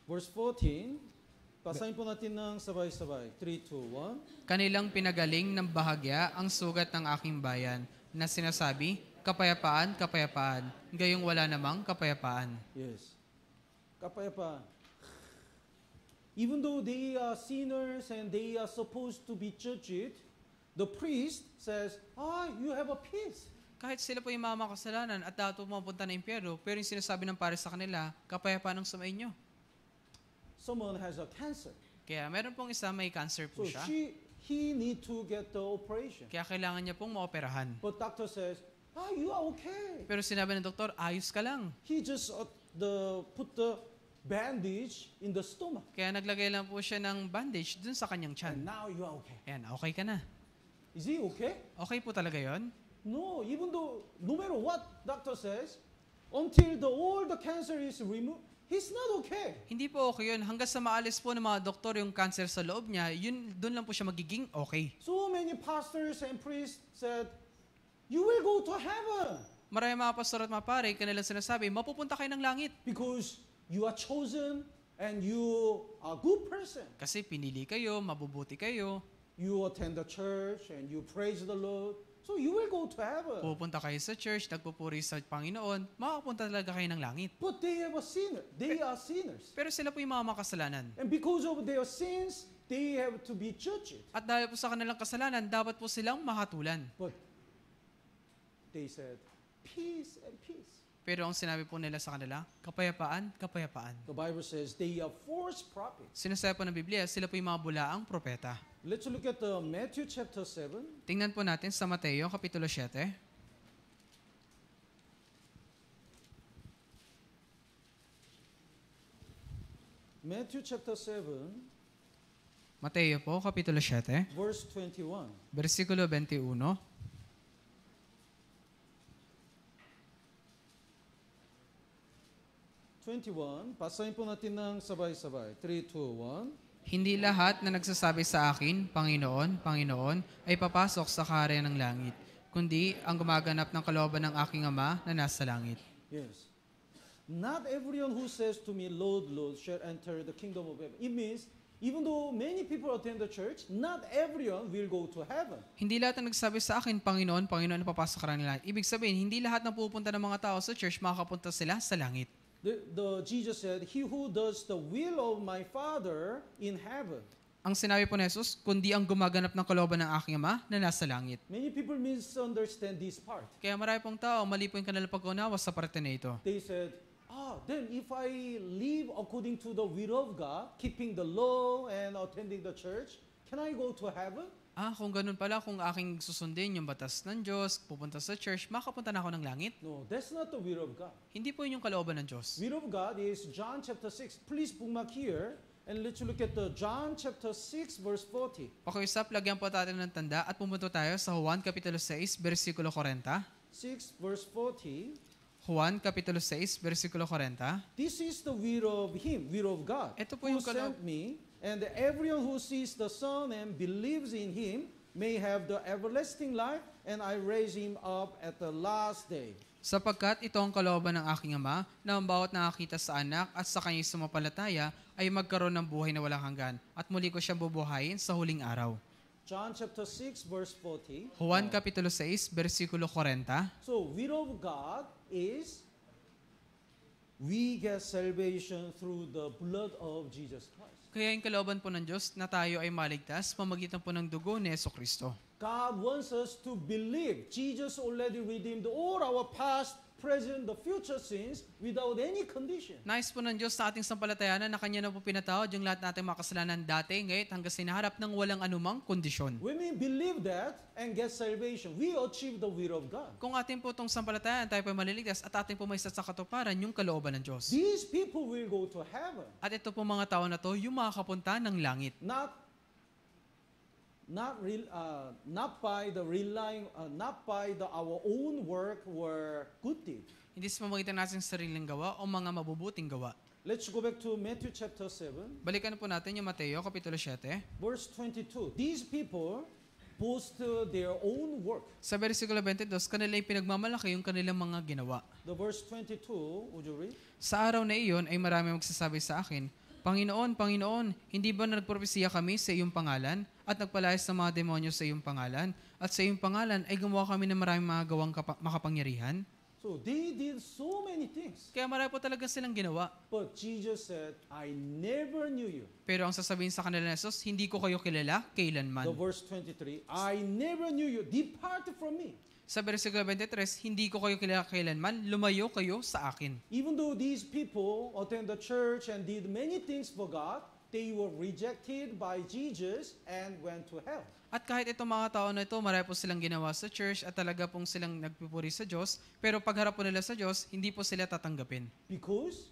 Verse 14, basahin po natin ng sabay-sabay. 3, 2, 1. Kanilang pinagaling ng bahagya ang sugat ng aking bayan na sinasabi, kapayapaan, kapayapaan, gayong wala namang kapayapaan. Yes. Kapayapaan. Even though they are sinners and they are supposed to be judged, the priest says, you have a peace. Kahit sila po yung mga makasalanan at dato pumapunta na impyerno, pero yung sinasabi ng pare sa kanila, kapayapaan ang sumainyo. Someone has a cancer. Kaya meron pong isa may cancer po So siya. he need to get the operation. Kaya kailangan niya pong maoperahan. But doctor says, you are okay. Pero sinabi ng doktor, ayos ka lang. He just put the bandage in the stomach. Kaya naglagay lang po siya ng bandage dun sa kanyang tiyan. And now you are okay. Ayan, okay ka na. Is he okay? Okay po talaga yon? No, even though, no matter what doctor says, until all the cancer is removed, he's not okay. Hindi po okay yun. Hanggang sa maalis po ng mga doktor yung cancer sa loob niya, yun, dun lang po siya magiging okay. So many pastors and priests said, you will go to heaven. Maraming mga pastor at mga pare, kanilang sinasabi, mapupunta kayo ng langit. Because you are chosen and you are a good person. Kasi pinili kayo, mabubuti kayo, You attend the church and you praise the Lord. So you will go to heaven. pupunta kayo sa church, nagpupuri sa Panginoon, makapunta talaga kayo ng langit. But they are sinners. They are sinners. Pero sila po yung mga makasalanan. And because of their sins, they have to be judged. At dahil po sa kanilang kasalanan, dapat po silang mahatulan. But they said, peace and peace. Pero ang sinabi po nila sa kanila, kapayapaan, kapayapaan. The Bible says they are false prophets. Sinasabi po ng Biblia, sila po yung mga bulaang propeta. Let's look at Matthew chapter 7. Tingnan po natin sa Mateo, Kapitulo 7. Matthew chapter 7, Mateo po, Kapitulo 7, verse 21. versikulo 21. Basahin po natin ng sabay-sabay. 3, 2, 1. Hindi lahat na nagsasabi sa akin, Panginoon, Panginoon, ay papasok sa kaharian ng langit, kundi ang gumaganap ng kalooban ng aking Ama na nasa langit. Yes. Not everyone who says to me, Lord, Lord, shall enter the kingdom of heaven. It means, even though many people attend the church, not everyone will go to heaven. Hindi lahat na nagsasabi sa akin, Panginoon, Panginoon, ay papasok ka ng langit. Ibig sabihin, hindi lahat na pupunta ng mga tao sa church, makakapunta sila sa langit. Jesus said, He who does the will of my Father in heaven. Ang sinabi po ni Jesus, kundi ang gumaganap ng kalooban ng aking Ama na nasa langit. Many people misunderstand this part. Kaya marami pong tao, mali po yung kanilang pag-unawa sa parte na ito. They said, then if I live according to the will of God, keeping the law and attending the church, can I go to heaven? Kung ganun pala, kung aking susundin yung batas ng Diyos, pupunta sa church, makapunta na ako ng langit. No, that's not the will of God. Hindi po yun yung kalooban ng Diyos. Will of God is John chapter 6. Please bookmark here and let's look at the John chapter 6 verse 40. Pakiusap, lagyan po natin ng tanda at pumunta tayo sa Juan Kapitulo 6, versikulo 40. 6 verse 40. Juan Kapitulo 6, versikulo 40. This is the will of Him, will of God, Ito po who yung sent me, and everyone who sees the Son and believes in Him may have the everlasting life, and I raise him up at the last day. Sapagkat ito ang kalooban ng aking Ama, na ang bawat nakakita sa anak at sa kanyang sumampalataya ay magkaroon ng buhay na walang hanggan, at muli ko siyang bubuhayin sa huling araw. John chapter 6 verse 40. Juan Kapitulo 6, versikulo 40. So, will of God is we get salvation through the blood of Jesus Christ. Kaya yung kalooban po ng Diyos na tayo ay maligtas pamagitan po ng dugo ni Jesucristo. God wants us to believe Jesus already redeemed all our past, present, the future sins without any condition. Nais po ng Diyos sa ating sampalatayanan na Kanya na po pinatawad yung lahat nating makasalanan dati, ngayon hanggang sinaharap ng walang anumang kondisyon. When we believe that and get salvation, we achieve the will of God. Kung ating po itong sampalatayanan, tayo po ay maliligtas at ating po may sa katuparan yung kalooban ng Diyos. These people will go to heaven. At ito po mga tao na to, yung makakapunta ng langit. Not by our own work or good deed. Hindi sa pamamagitan natin sariling gawa o mga mabubuting gawa. Let's go back to Matthew chapter 7, Balikan po natin yung Mateo, Kapitulo 7. verse 22. These people boast their own work. Sa versikulo 22, kanila ay pinagmamalaki yung kanilang mga ginawa. The verse 22, would you read? Sa araw na iyon ay marami magsasabi sa akin, Panginoon, Panginoon, hindi ba nagpropesiya kami sa iyong pangalan at nagpalayas ng mga demonyo sa iyong pangalan at sa iyong pangalan ay gumawa kami ng maraming mga gawang makapangyarihan? So they did so many things. Kaya marami po talaga silang ginawa. But Jesus said, I never knew you. Pero ang sasabihin sa kanila ni Jesus, hindi ko kayo kilala kailanman. The verse 23, I never knew you. Depart from me. Sa versikulo 23, hindi ko kayo kilala kailanman, lumayo kayo sa akin. Even though these people attend the church and did many things for God, they were rejected by Jesus and went to hell. At kahit itong mga tao na ito, marami po silang ginawa sa church at talaga pong silang nagpupuri sa Diyos, pero pagharap po nila sa Diyos, hindi po sila tatanggapin. Because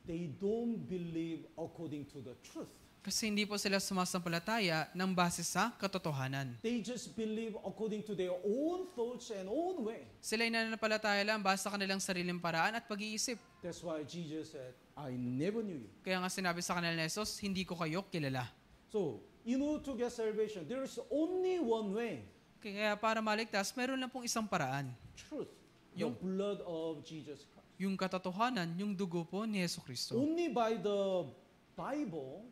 they don't believe according to the truth. Kasi hindi po sila sumasampalataya ng base sa katotohanan. They just believe according to their own thoughts and own way. Sila ay nananampalataya lang base sa kanilang sariling paraan at pag-iisip. That's why Jesus said, I never knew you. Kaya nga sinabi sa kanila ni Jesus, hindi ko kayo kilala. So, in order to get salvation, there is only one way. Kaya para maligtas, meron lang pong isang paraan. Truth. The Yung- blood of Jesus Christ. Yung katotohanan, yung dugo po ni Yesu Kristo. Only by the Bible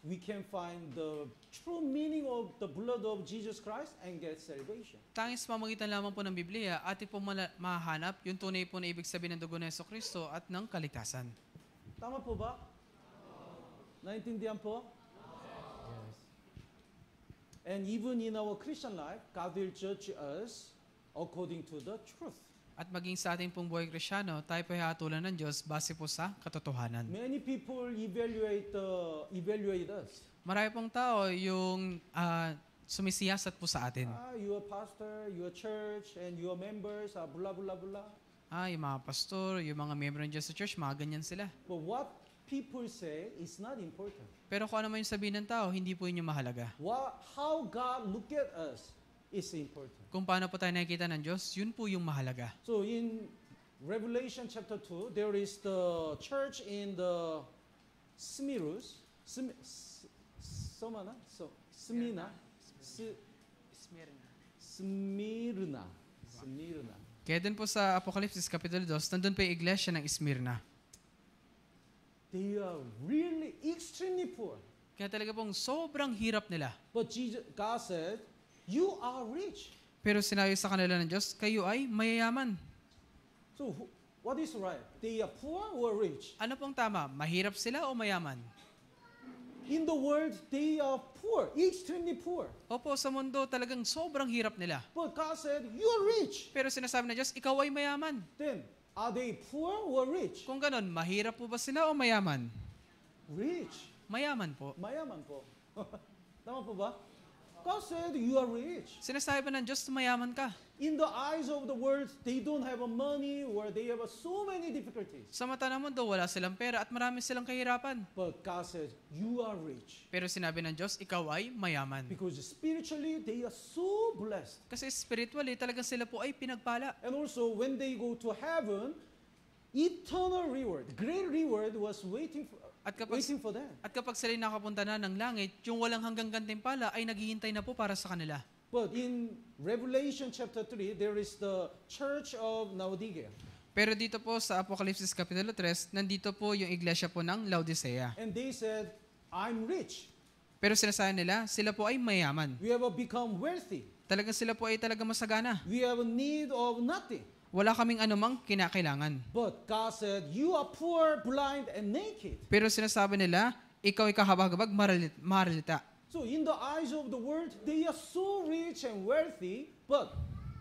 we can find the true meaning of the blood of Jesus Christ and get salvation. Tangis pamagitan lamang po ng Biblia, atin po mahanap yung tunay po na ibig sabihin ng dugo ni Yesu Kristo at ng kaligtasan. Tama po ba? Naintindihan po? Yes. And even in our Christian life, God will judge us according to the truth. At maging sa ating pong buhay Kristyano, tayo po hatulan ng Diyos base po sa katotohanan. Many people evaluate us. Marami pong tao yung sumisiyasat po sa atin. Your pastor, your church, and your members are blah blah blah. Yung mga pastor, yung mga member ng Diyos sa church, mga ganyan sila. But what people say is not important. Pero kung ano man yung sabihin ng tao, hindi po yun yung mahalaga. How God look at us is important. Kung paano po tayo nakikita ng Diyos, yun po yung mahalaga. So in Revelation chapter 2, there is the church in the Smyrna. Kaya dun po sa Apokalipsis Kapitulo 2, nandun po yung iglesia ng Smyrna. They are really extremely poor. Kaya talaga pong sobrang hirap nila. But God said, you are rich. Pero sinabi sa kanila ng Diyos, kayo ay mayayaman. So what is right? They are poor or rich? Ano pong tama? Mahirap sila o mayaman? In the world, they are poor, extremely poor. Opo, sa mundo talagang sobrang hirap nila. But God said, you are rich. Pero sinasabi ng Diyos, ikaw ay mayaman. Then, are they poor or rich? Kung ganon, mahirap po ba sila o mayaman? Rich. Mayaman po. Mayaman po. Tama po ba? God said, you are rich. Sinasabi pa ng Diyos, mayaman ka. In the eyes of the world, they don't have money or they have so many difficulties. Sa mata ng mundo, wala silang pera at marami silang kahirapan. But God says, you are rich. Pero sinabi ng Diyos, ikaw ay mayaman. Because spiritually, they are so blessed. Kasi spiritually, talagang sila po ay pinagpala. And also, when they go to heaven, eternal reward, great reward was waiting for them. At kapag sila nakapunta na ng langit, yung walang hanggang gantimpala ay naghihintay na po para sa kanila. But in Revelation chapter 3, there is the church of Laodicea. Pero dito po sa Apokalipsis Kapitulo 3, nandito po yung iglesia po ng Laodicea. And they said, I'm rich. Pero sinasabi nila, sila po ay mayaman. We have become wealthy. Talagang sila po ay talaga masagana. We have need of nothing. Wala kaming anumang kinakailangan. But God said, you are poor, blind, and naked. Pero sinasabi nila, ikaw ay kahabag-habag, maharlita. So in the eyes of the world, they are so rich and wealthy, but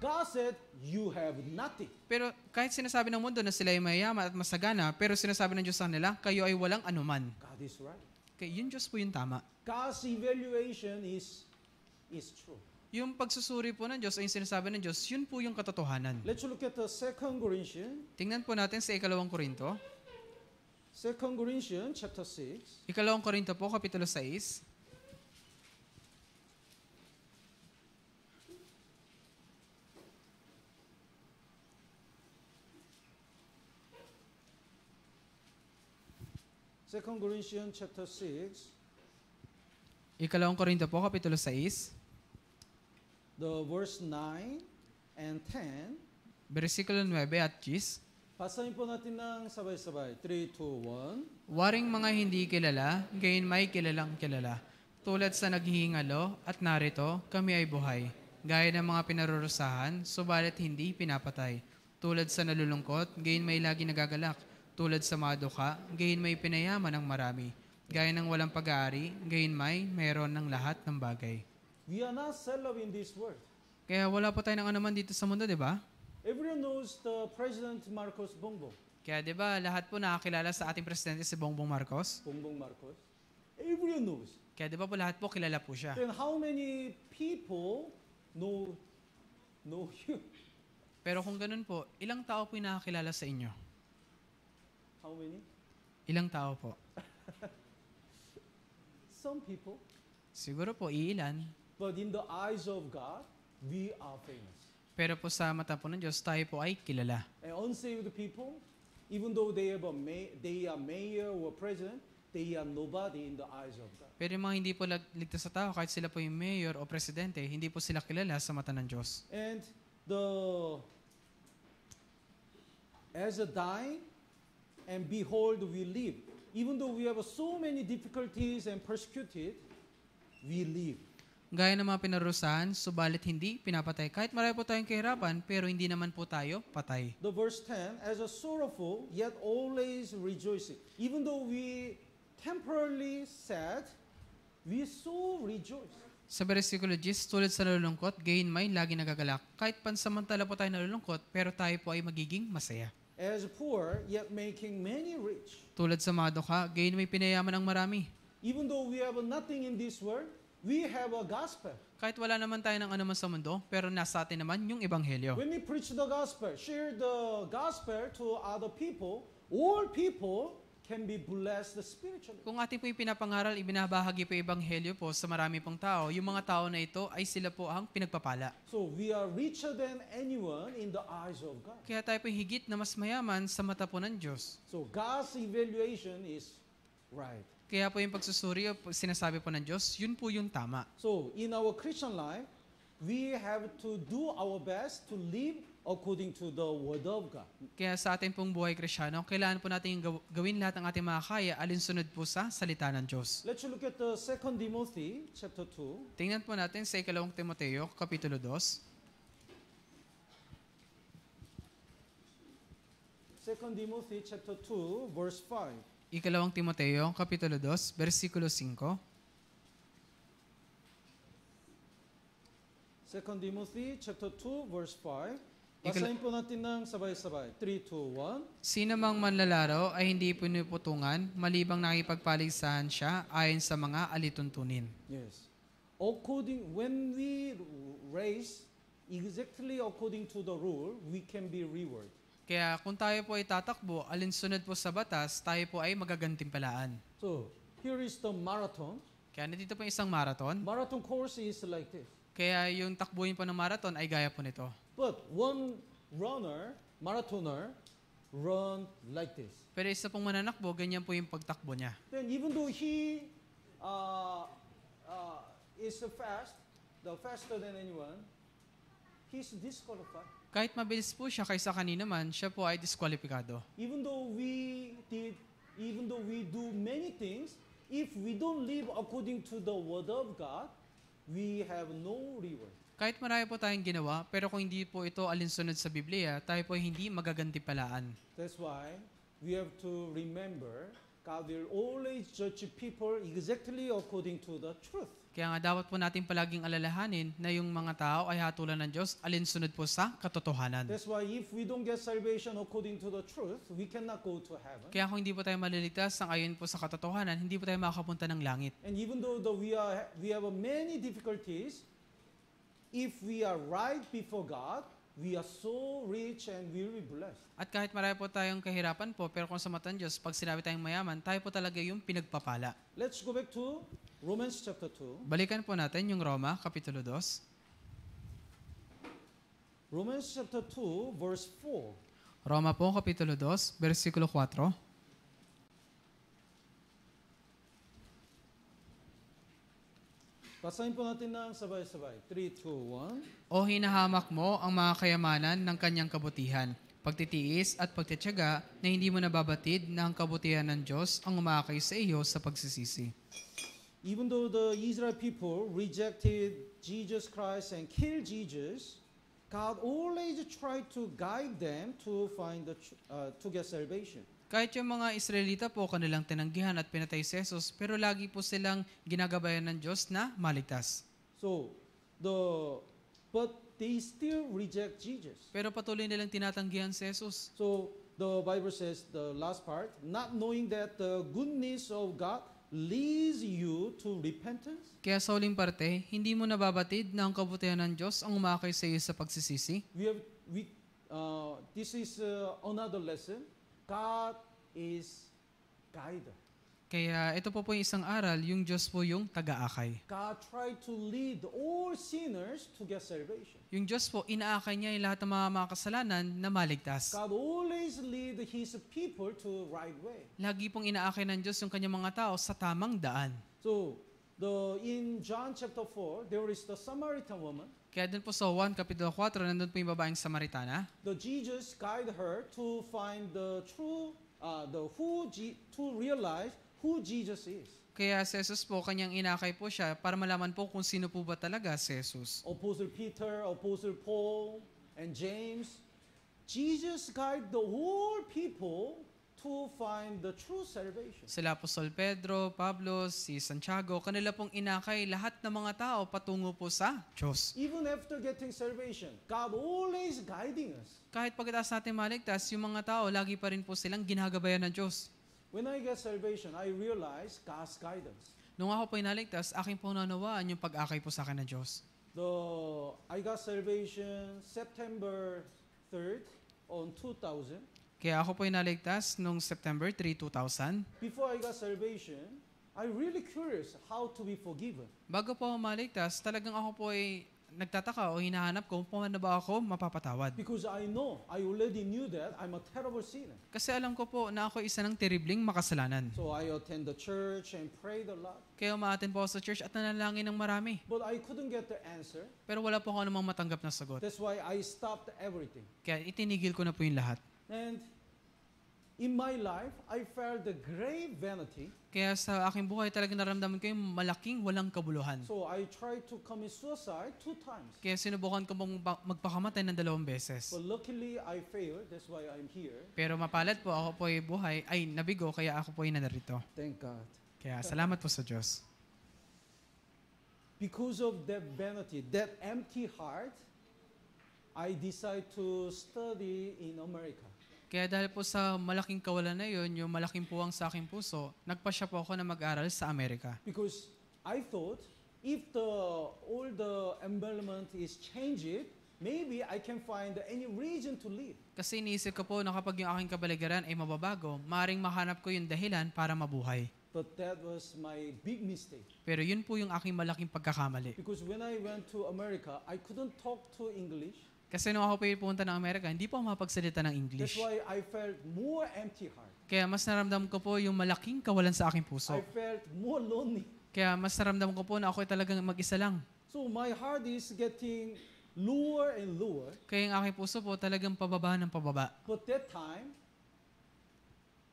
God said, you have nothing. Pero kahit sinasabi ng mundo na sila ay mayaman at masagana, pero sinasabi ng Diyos sa kanila, kayo ay walang anuman. God is right. Kaya yun Diyos po yung tama. God's evaluation is true. Yung pagsusuri po ng Diyos ay yung sinasabi ng Diyos, yun po yung katotohanan. Let's look at the 2 Corinthians. Tingnan po natin sa 2 Korinto. 2 Corinthians chapter 6. 2 Korinto po, Kapitulo 6. Second Corinthians chapter 6, 2 Korinto po, Kapitulo 6, the verse 9 and 10. versikulo 9 at 10. Basahin po natin ng sabay-sabay. 3, 2, 1. Waring mga hindi kilala, gayon may kilalang kilala. Tulad sa naghihingalo, at narito, kami ay buhay. Gaya ng mga pinarurusahan, subalit hindi pinapatay. Tulad sa nalulungkot, gayon may lagi nagagalak. Tulad sa mga duka, gayon may pinayaman ng marami. Gaya ng walang pag-aari, gayon may mayroon ng lahat ng bagay. We are not celeb in this world. Kaya wala po tayo ng anuman dito sa mundo, di ba? Everyone knows the President Marcos Bongbong. Kaya di ba lahat po nakakilala sa ating presidente si Bongbong Marcos? Bongbong Marcos. Everyone knows. Kaya di ba po lahat po kilala po siya? Then how many people know you? Pero kung ganun po, ilang tao po yung nakakilala sa inyo? How many? Ilang tao po? Some people. Siguro po, iilan. But in the eyes of God, we are famous. Pero po sa mata po ng Diyos, tayo po ay kilala. And unsaved people, even though they are mayor or president, they are nobody in the eyes of God. Pero yung mga hindi po ligtas sa tao, kahit sila po yung mayor o presidente, hindi po sila kilala sa mata ng Diyos. And as a dying, and behold, we live. Even though we have so many difficulties and persecuted, we live. Gaya ng mga pinarusahan, subalit hindi pinapatay. Kahit marami po tayong kahirapan, pero hindi naman po tayo patay. The verse 10, as a sorrowful, yet always rejoicing. Even though we temporarily sad, we so rejoice. Sa versikulo 10, tulad sa nalulungkot, gayon may lagi nagagalak. Kahit pansamantala po tayo nalulungkot, pero tayo po ay magiging masaya. As poor, yet making many rich. Tulad sa mga dukha, gayon may pinayaman ng marami. Even though we have nothing in this world, we have a gospel. Kahit wala naman tayo ng anuman sa mundo, pero nasa atin naman yung ebanghelyo. When we preach the gospel, share the gospel to other people, all people can be blessed spiritually. Kung ating po ipinapangaral, ibinabahagi po yung ebanghelyo po sa marami pong tao, yung mga tao na ito ay sila po ang pinagpapala. So we are richer than anyone in the eyes of God. Kaya tayo po higit na mas mayaman sa mata po ng Diyos. So God's evaluation is right. Kaya po yung pagsusuri o sinasabi po ng Diyos, yun po yung tama. So in our Christian life, we have to do our best to live according to the Word of God. Kaya sa ating pong buhay Kristyano, kailangan po natin gawin lahat ng ating mga kaya alinsunod po sa salita ng Diyos. Let's look at the 2 Timothy chapter 2. Tingnan po natin sa 2 Timoteo, Kapitulo 2. 2 Timothy chapter 2, verse 5. 2 Timoteo, Kapitulo 2, versikulo 5. 2 Timothy chapter 2, verse 5. Basahin po natin ng sabay-sabay. 3, 2, 1. Sino mang manlalaro ay hindi pinuputungan, malibang nakipagpaligsahan siya ayon sa mga alituntunin. Yes. When we race exactly according to the rule, we can be rewarded. Kaya kung tayo po ay tatakbo, alinsunod po sa batas, tayo po ay magagantimpalaan. So, here is the marathon. Kaya nandito po isang marathon. Marathon course is like this. Kaya yung takbuhin po ng marathon ay gaya po nito. But one marathoner, run like this. Pero isa pong mananakbo, ganyan po yung pagtakbo niya. Then even though he is faster than anyone, he's disqualified. Kahit mabilis po siya kaysa kanina man, siya po ay diskwalipikado. Even though we do many things, if we don't live according to the Word of God, we have no reward. Kahit marami po tayong ginawa, pero kung hindi po ito alinsunod sa Biblia, tayo po hindi magagantimpalaan. That's why we have to remember God will always judge people exactly according to the truth. Kaya nga dapat po natin palaging alalahanin na yung mga tao ay hatulan ng Diyos alinsunod po sa katotohanan. That's why if we don't get salvation according to the truth, we cannot go to heaven. Kaya kung hindi po tayo maliligtas ng ayon po sa katotohanan, hindi po tayo makakapunta ng langit. And even though we have many difficulties, if we are right before God, we are so rich and we will be blessed. At kahit marami po tayong kahirapan po, pero kung sa mata ng Diyos, pag sinabi tayong mayaman, tayo po talaga yung pinagpapala. Let's go back to Romans chapter 2. Balikan po natin yung Roma, Kapitulo 2. Romans chapter 2, verse 4. Roma po, Kapitulo 2, versikulo 4. Basahin po natin ng sabay-sabay. 3, 2, 1. O hinahamak mo ang mga kayamanan ng kanyang kabutihan, pagtitiis at pagtitiyaga na hindi mo nababatid na ang kabutihan ng Diyos ang umakay sa iyo sa pagsisisi. Even though the Israel people rejected Jesus Christ and killed Jesus, God always tried to guide them to to get salvation. Kahit yung mga Israelita po kanilang tinanggihan at pinatay si Jesus, pero lagi po silang ginagabayan ng Diyos na maligtas. So, but they still reject Jesus. Pero patuloy nilang tinatanggihan si Jesus. So, the Bible says, the last part, not knowing that the goodness of God leads you to repentance. Kaya sa huling parte, hindi mo nababatid na ang kabutihan ng Diyos ang umakay sa iyo sa pagsisisi. This is another lesson. God is guider. Kaya ito po yung isang aral, yung Diyos po yung taga-akay. God tried to lead all sinners to get salvation. Yung Diyos po, inaakay niya yung lahat ng mga kasalanan na maligtas. God always lead His people to right way. Lagi pong inaakay ng Diyos yung kanyang mga tao sa tamang daan. So, In John chapter 4, there is the Samaritan woman. Kaya dun po sa Juan Kapitulo 4, nandun po yung babaeng Samaritana. The Jesus guide her to find the true, to realize who Jesus is. Kaya si Jesus po, kanyang inakay po siya para malaman po kung sino po ba talaga si Jesus. Apostle Peter, Apostle Paul, and James, Jesus guide the whole people to find the true salvation. Sila Apostol Pedro, Pablo, si Santiago, kanila pong inakay lahat ng mga tao patungo po sa Diyos. Even after getting salvation, God always guiding us. Kahit pagkatapos natin maligtas, yung mga tao, lagi pa rin po silang ginagabayan ng Diyos. When I get salvation, I realize God's guidance. Nung ako po inaligtas, aking po nanawaan yung pag-akay po sa akin ng Diyos. I got salvation September 3rd on 2000. Kaya ako po inaligtas nung September 3, 2000. Before I got salvation, I really curious how to be forgiven. Bago po ako maligtas, talagang ako po ay nagtataka o hinahanap ko kung paano ba ako mapapatawad. Because I already knew that I'm a terrible sinner. Kasi alam ko po na ako isa ng terribling makasalanan. So I attend the church and prayed a lot. Kaya umaattend po ako sa church at nanalangin ng marami. But I couldn't get the answer. Pero wala po ako namang matanggap na sagot. That's why I stopped everything. Kaya itinigil ko na po yung lahat. And in my life, I felt the grave vanity. Kaya sa aking buhay talagang naramdaman ko yung malaking walang kabuluhan. So I tried to commit suicide 2 times. Kaya sinubukan ko pong magpakamatay ng 2 beses. But luckily, I failed. That's why I'm here. Pero mapalad po, ako po ay buhay, ay nabigo, kaya ako po ay nanarito. Thank God. Kaya salamat po sa Diyos. Because of that vanity, that empty heart, I decided to study in America. Kaya dahil po sa malaking kawalan na yun, yung malaking puwang sa aking puso, nagpasya po ako na mag-aral sa Amerika. Because I thought, if all the environment is changed, maybe I can find any reason to live. Kasi iniisip ko po na kapag yung aking kabaligiran ay mababago, maaaring mahanap ko yung dahilan para mabuhay. But that was my big mistake. Pero yun po yung aking malaking pagkakamali. Because when I went to America, I couldn't talk to English. Kasi nung ako po pupunta ng Amerika, hindi po ako mapagsalita ng That's English. why I felt more empty heart. Kaya mas naramdam ko po yung malaking kawalan sa aking puso. I felt more lonely. Kaya mas naramdam ko po na ako ay talagang mag-isa lang. So my heart is getting lower and lower. Kaya yung aking puso po talagang pababa ng pababa. But that time,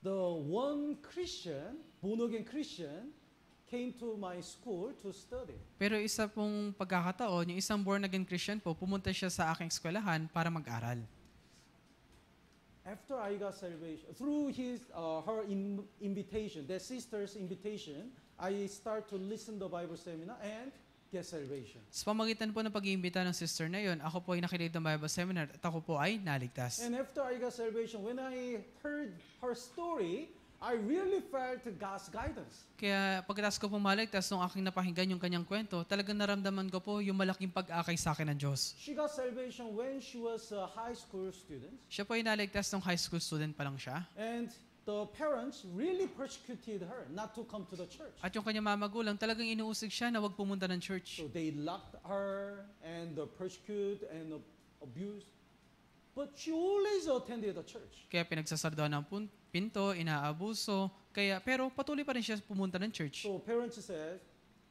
the one Christian, born-again Christian, came to my school to study. Pero isa pong pagkakataon, yung isang born-again Christian po, pumunta siya sa aking eskwelahan para mag-aral. After I got salvation, through her invitation, that sister's invitation, I start to listen to Bible seminar and get salvation. Sa pamagitan po ng pag-iimbita ng sister na yon, ako po ay nakinig ng Bible seminar at ako po ay naligtas. And after I got salvation, when I heard her story, I really felt God's guidance. Kaya pagkatapos ko pumaligtas nung aking napakinggan yung kanyang kwento, talagang naramdaman ko po yung malaking pag-akay sa akin ng Diyos. She got salvation when she was a high school student. Siya po ay naligtas nung high school student pa lang siya. And the parents really persecuted her not to come to the church. At yung kanyang mamagulang talagang inuusig siya na wag pumunta ng church. So they locked her and persecute and abuse. But she always attended the church. Kaya pinagsasardoan ng pinto, inaabuso, pero patuloy pa rin siya pumunta ng church. So parents said,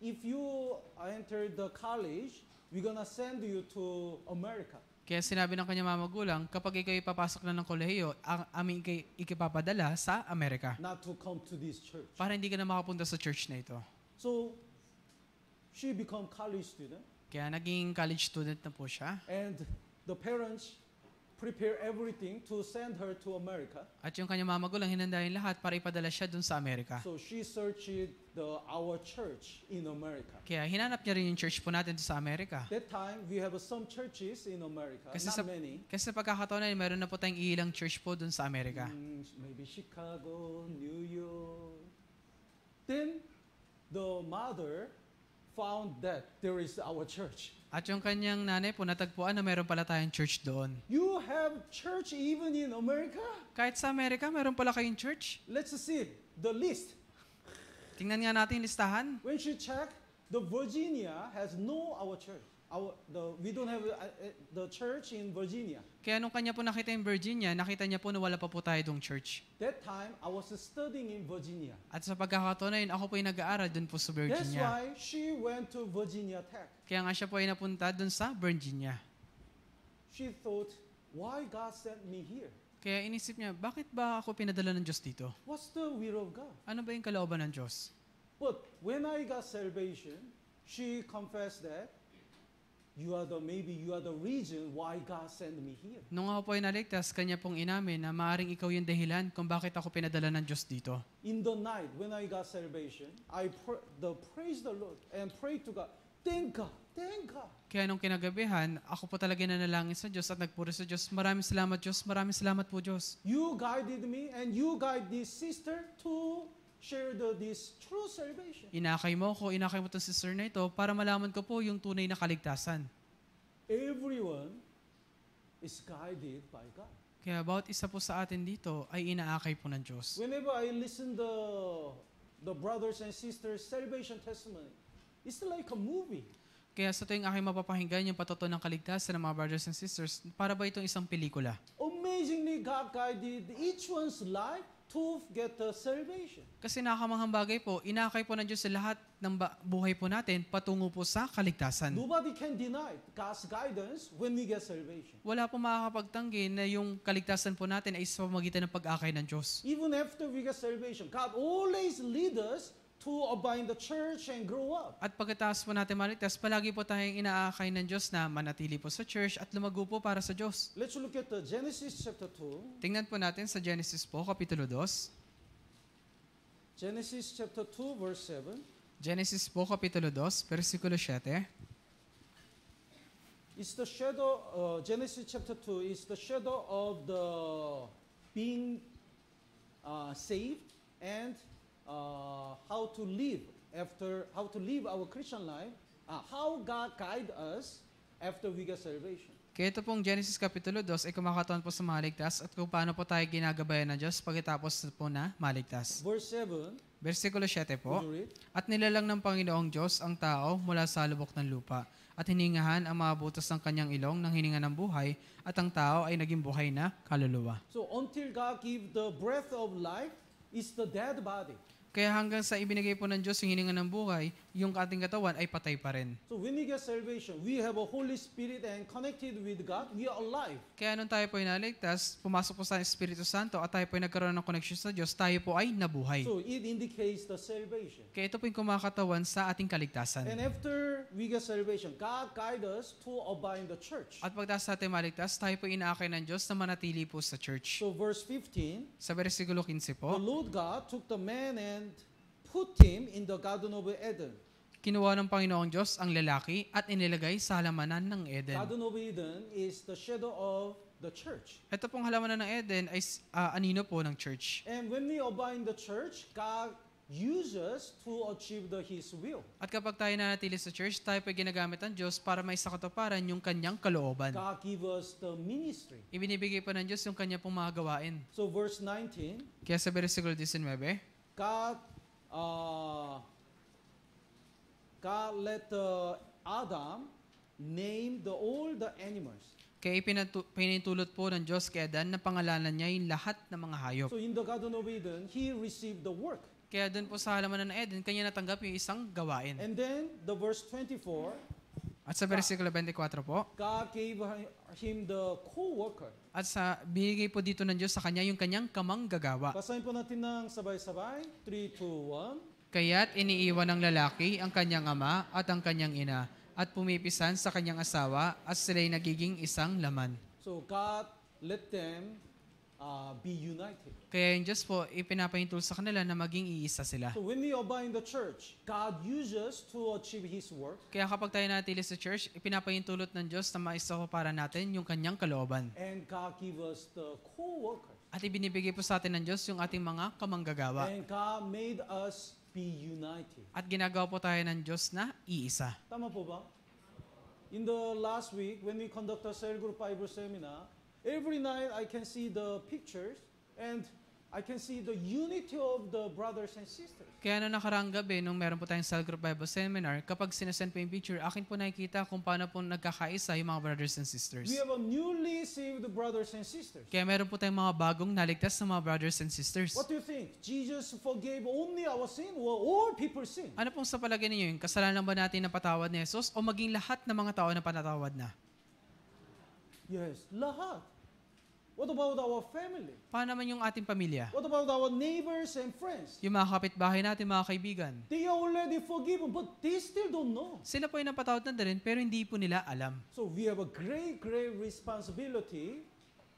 if you enter the college, we're gonna send you to America. Kaya sinabi ng kanyang mamagulang, kapag ikaw ipapasok na ng kolehiyo, aming ikipapadala sa Amerika. Not to come to this church. Para hindi ka na makapunta sa church na ito. So she become college student. Kaya naging college student na po siya. And the parents prepare everything to send her to America. At yung kanyang mamagulang hinandahin lahat para ipadala siya dun sa Amerika. So she searched our church in America. Kaya hinanap niya rin yung church po natin sa Amerika. That time, we have some churches in America, Kasi not many. Kasi sa pagkakataon na yun, meron na po tayong ilang church po dun sa Amerika. Maybe Chicago, New York. Then, the mother found that there is our church. At yung kanyang nanay po natagpuan na meron pala tayong church doon. You have church even in America? Kahit sa Amerika, meron pala kayong church. Let's see the list. Tingnan nga natin yung listahan. When she checked, the Virginia has no our church. We don't have the church in Virginia. Kaya nung kanya po nakita yung Virginia, nakita niya po na wala pa po tayo dong church. That time, I was studying in Virginia. At sa pagkakataon na yun, ako po yung nag-aaral dun po sa That's Virginia. why she went to Virginia Tech. Kaya nga siya po ay napunta dun sa Virginia. She thought, why God sent me here? Kaya inisip niya, bakit ba ako pinadala ng Diyos dito? What's the will of God? Ano ba yung kalooban ng Diyos? But when I got salvation, she confessed that maybe you are the reason why God sent me here. Nung ako po ay naligtas, kanya pong inamin na maaring ikaw yung dahilan kung bakit ako pinadala ng Diyos dito. In the night, when I got salvation, I praise the Lord and pray to God. Thank God. Thank God. Kaya nung kinagabihan, ako po talaga nanalangin sa Diyos at nagpuri sa Diyos. Maraming salamat Diyos, maraming salamat po Diyos. You guided me and you guide this sister to share this true salvation. Inakay mo itong sister na ito para malaman ko po yung tunay na kaligtasan. Everyone is guided by God. Kaya bawat isa po sa atin dito ay inaakay po ng Diyos. Whenever I listen the brothers and sisters salvation testimony, it's like a movie. Kaya sa tuwing aking mapapahinggan yung patuto ng kaligtasan ng mga brothers and sisters, para ba itong isang pelikula? Amazingly, God guided each one's life to get the salvation. Kasi nakamanghang bagay po, inakay po ng Diyos sa lahat ng buhay po natin patungo po sa kaligtasan. Nobody can deny God's guidance when we get salvation. Wala po makakapagtanggi na yung kaligtasan po natin ay sa pamamagitan ng pag-akay ng Diyos. Even after we get salvation, God always leads us to abide in the church and grow up. At pagkatapos po natin maligtas, palagi po tayong inaakay ng Diyos na manatili po sa church at lumago po para sa Diyos. Let's look at the Genesis chapter 2. Tingnan po natin sa Genesis po, Kapitulo 2. Genesis chapter 2, verse 7. Genesis po, Kapitulo 2, versikulo 7. It's the shadow, Genesis chapter 2 is the shadow of the being saved and how to live our Christian life, how God guide us after we get salvation. Kaya ito pong Genesis Kapitulo 2 ay kumakatawan po sa maligtas at kung paano po tayo ginagabayan ng Diyos pagkatapos po na maligtas. Verse 7, Versikulo 7 po. would you read? At nilalang ng Panginoong Diyos ang tao mula sa lubok ng lupa at hiningahan ang mga butas ng kanyang ilong ng hininga ng buhay at ang tao ay naging buhay na kaluluwa. So until God give the breath of life, it's the dead body. Kaya hanggang sa ibinigay po ng Diyos yung hininga ng buhay, yung ating katawan ay patay pa rin. So when we get salvation, we have a Holy Spirit and connected with God, we are alive. Kaya nung tayo po ay naligtas, pumasok po sa Espiritu Santo at tayo po ay nagkaroon ng connection sa Diyos, tayo po ay nabuhay. So it indicates the salvation. Kaya ito po yung kumakatawan sa ating kaligtasan. And after we get salvation, God guide us to abide in the church. At pagdating sa ating maligtas, tayo po inaakay ng Diyos na manatili po sa church. So verse 15, Sa versikulo 15 the po, Lord God took the man and put him in the Garden of Eden. kinuha ng Panginoong Diyos ang lalaki at inilagay sa halamanan ng Eden. Garden of Eden is the shadow of the church. Ito pong halamanan ng Eden ay anino po ng church. And when we abide in the church, God uses to achieve His will. At kapag tayo nanatili sa church, tayo po ginagamit ng Diyos para may sakatuparan yung kanyang kalooban. God give us the ministry. Ibinibigay po ng Diyos yung kanya pong mga gawain. So verse 19, Kaya sa versikulo 19, God let Adam name all the animals. kaya pinintulot po ng Diyos kay Adan na pangalanan niya yung lahat ng mga hayop. So in the Garden of Eden, he received the work. Kaya doon po sa halamanan ng Eden, kanya natanggap yung isang gawain. And then the verse 24, At sa versikulo 24 po, God gave him the co-worker. at binigay po dito ng Diyos sa kanya yung kanyang kamanggagawa. Basahin po natin ng sabay-sabay. 3, 2, 1. Kaya't iniiwan ng lalaki ang kanyang ama at ang kanyang ina at pumipisan sa kanyang asawa at sila'y nagiging isang laman. So God let them be united. Kaya yung Diyos po, ipinapahintul sa kanila na maging iisa sila. So when we abide in the church, God uses to achieve His work. Kaya kapag tayo natili sa church, ipinapahintulot ng Diyos na maisa para natin yung kanyang kalooban. And God give us the co-workers. At ibinibigay po sa atin ng Diyos yung ating mga kamanggagawa. And God made us be united. At ginagawa po tayo ng Diyos na iisa. Tama po ba? In the last week, when we conduct a cell group Bible seminar, every night I can see the pictures, and I can see the unity of the brothers and sisters. Kaya na nakaraang gabi, nung meron po tayong cell group Bible seminar, kapag sinasend po yung picture, akin po nakikita kung paano po nagkakaisa yung mga brothers and sisters. We have a newly saved brothers and sisters. Kaya meron po tayong mga bagong naligtas na mga brothers and sisters. What do you think? Jesus forgave only our sin or all people's sin? Ano pong sa palagay ninyo, yung kasalanan ba natin na patawad ni Jesus o maging lahat ng mga tao na panatawad na? Yes, lahat. What about our family? Paano naman yung ating pamilya? What about our neighbors and friends? Yung mga kapitbahay natin, mga kaibigan. They are already forgiven, but they still don't know. Sila po ay napatawad na rin, pero hindi po nila alam. So we have a great, great responsibility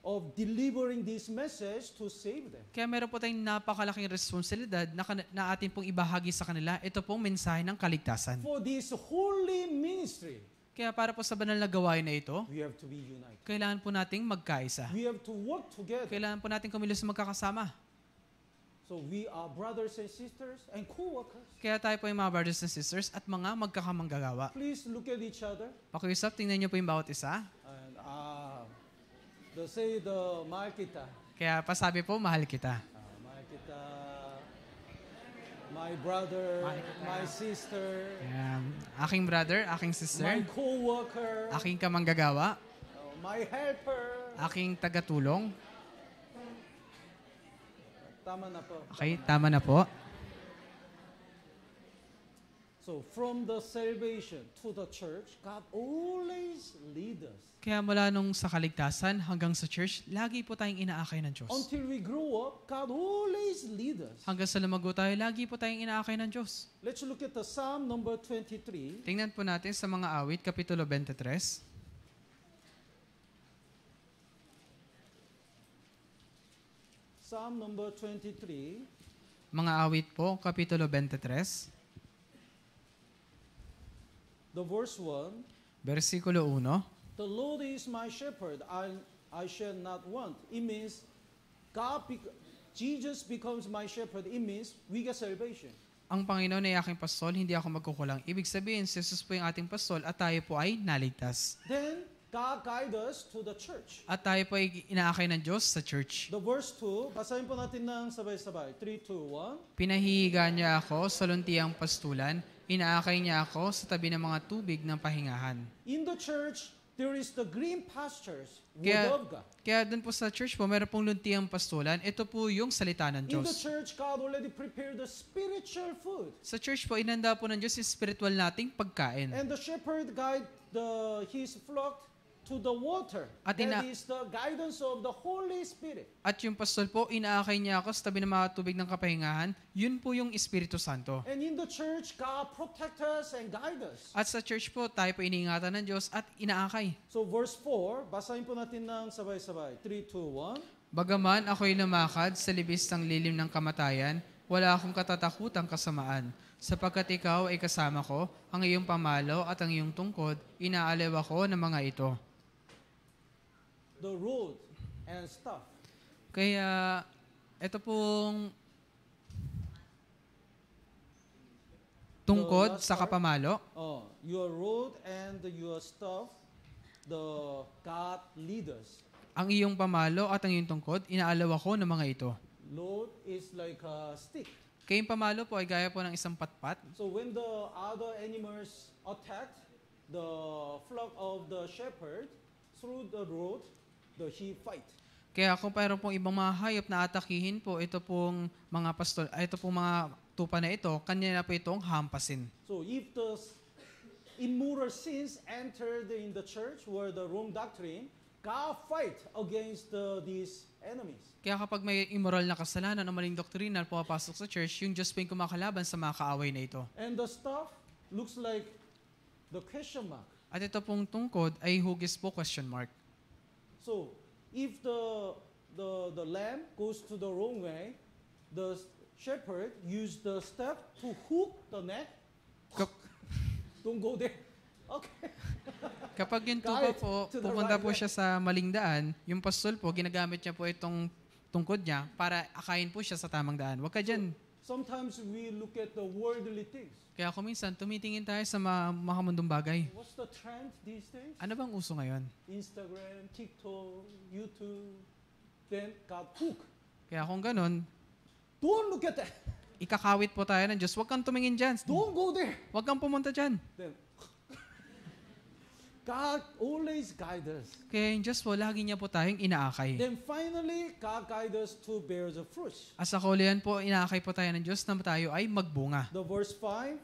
of delivering this message to save them. Kaya meron po tayong napakalaking responsibilidad na atin pong ibahagi sa kanila. Ito pong mensahe ng kaligtasan. For this holy ministry, Kaya para po sa banal na gawain na ito, we have to be united. kailangan po nating magkaisa. We have to work together. Kailangan po nating kumilos magkakasama. So we are brothers and sisters and co-workers. Kaya tayo po yung mga brothers and sisters at mga magkakamanggagawa. Please look at each other Pakiusap, tingnan niyo po yung bawat isa. and say the mahal kita. Kaya pasabi po, mahal kita. Mahal kita. My brother, Mahal kita. my sister, Aking brother, aking sister, my co-worker, aking kamanggagawa, my helper. aking tagatulong. Tama na po. Okay, tama na po. So from the salvation to the church, God always leads us. Kaya mula nung sa kaligtasan hanggang sa church, lagi po tayong inaakay ng Diyos. Until we grow up, God always leads us. Hanggang sa lumago tayo, lagi po tayong inaakay ng Diyos. Let's look at the Psalm number 23. Tingnan po natin sa mga awit, Kapitulo 23. Psalm number 23. Mga awit po, Kapitulo 23, The verse 1. versikulo 1. The Lord is my shepherd, I shall not want. It means Jesus becomes my shepherd. It means we get salvation. Ang Panginoon ay aking pastol, hindi ako magkukulang. Ibig sabihin, si Jesus po yung ating pastol at tayo po ay naligtas. Then God guides us to the church. At tayo po ay inaakay ng Diyos sa church. The verse 2, basahin po natin ng sabay-sabay. 3, 2, 1. Pinahihiga niya ako sa luntiang pastulan, inaakay niya ako sa tabi ng mga tubig ng pahingahan. In the church, there is the green pastures, word of God. Kaya dun po sa church po, meron pong luntiang pastulan. Ito po yung salita ng In the Diyos. church, God already prepared the spiritual food. Sa church po, inanda po ng Diyos yung spiritual nating pagkain. And the shepherd guide his flock to the water. At That is the guidance of the Holy Spirit. At yung pastol po, inaakay niya ako sa tabi ng mga tubig ng kapahingahan. Yun po yung Espiritu Santo. And in the church, God protect us and guide us. At sa church po, tayo po iniingatan ng Diyos at inaakay. So verse 4, basahin po natin ng sabay-sabay. 3, 2, 1. Bagaman ako'y lumakad sa libis ng lilim ng kamatayan, wala akong katatakutang kasamaan. Sapagkat ikaw ay kasama ko, ang iyong pamalo at ang iyong tungkod, inaaliw ako ng mga ito. The road and stuff. Kaya, ito pong tungkod sa kapamalo, Your road and your stuff, the God leaders. ang iyong pamalo at ang iyong tungkod, inaalaw ako ng mga ito. Load is like a stick. Kaya yung pamalo po ay gaya po ng isang patpat. So when the other animals attacked the flock of the shepherd through the road, he fight. Kaya kung mayroon pong ibang mga hayop na atakihin po, ito pong mga pastol, ito pong mga tupa na ito, kanya na po itong hampasin. So if the immoral sins entered in the church or the wrong doctrine, God fight against these enemies. Kaya kapag may immoral na kasalanan o maling doktrina na pumapasok sa church, yung Diyos po yung kumakalaban sa mga kaaway na ito. And the staff looks like the question mark. At ito pong tungkod ay hugis po question mark. So if the lamb goes to the wrong way, the shepherd use the staff to hook the neck. Don't go there. Okay. Kapag yung tupa po, pupunta po siya sa maling daan, yung pastol po, ginagamit niya po itong tungkod niya para akayin po siya sa tamang daan. Huwag ka dyan. Sometimes we look at the worldly things. Kaya kung minsan, tumitingin tayo sa makamundong bagay. What's the trend these days? Ano bang uso ngayon? Instagram, TikTok, YouTube. Then God hook Kaya kung ganun, Don't look at that. ikakawit po tayo ng Diyos. Huwag kang tumingin dyan. Don't go there. Huwag kang pumunta dyan. Then, God always guides us. Kaya yung Diyos po, lagi niya po tayong inaakay. Then finally, God guides us to bear the fruit. As sa kaulian po, inaakay po tayo ng Diyos na tayo ay magbunga. The verse 5,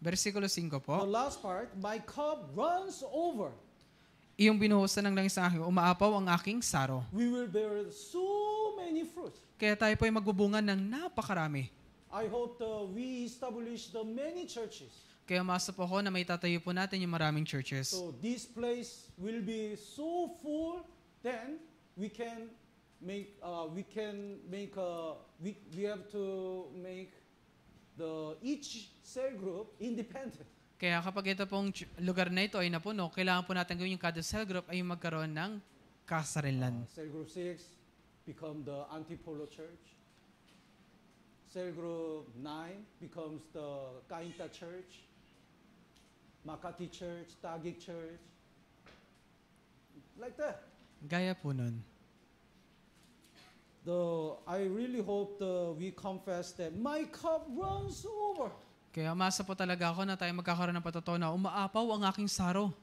Versikulo 5 the po, last part, my cup runs over. iyong binuhusan ng langis ng aking, umaapaw ang aking saro. We will bear so many fruits. Kaya tayo po ay magbubunga ng napakarami. I hope we establish the many churches. Kaya umasa po ako na may tatayo po natin yung maraming churches. So this place will be so full, then we have to make each cell group independent. Kaya kapag ito pong lugar na ito ay napuno, kailangan po natin gawin yung kada cell group ay magkaroon ng kasarilan. Cell group 6 become the Antipolo church. Cell group 9 becomes the Kainta church. Makati church, Taguig church. Like that. Gaya po nun. I really hope we confess that my cup runs over. Kaya umasa po talaga ako na tayo magkakaroon ng patotoo na umaapaw ang aking saro.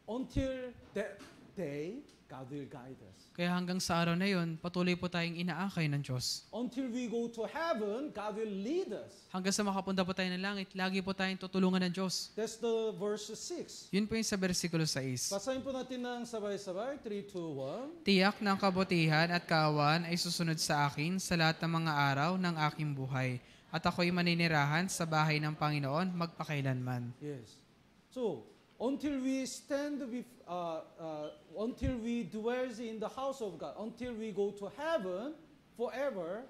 Until that day, God will guide us. Kaya hanggang sa araw na yun, patuloy po tayong inaakay ng Diyos. Until we go to heaven, God will lead us. Hanggang sa makapunta po tayo ng langit, lagi po tayong tutulungan ng Diyos. That's the verse 6. Yun po yung sa versikulo 6. Basahin po natin ng sabay-sabay. 3, 2, 1. Tiyak ng kabutihan at kaawan ay susunod sa akin sa lahat ng mga araw ng aking buhay. At ako'y maninirahan sa bahay ng Panginoon magpakailanman. Yes. So, until we until we dwell in the house of God, until we go to heaven forever,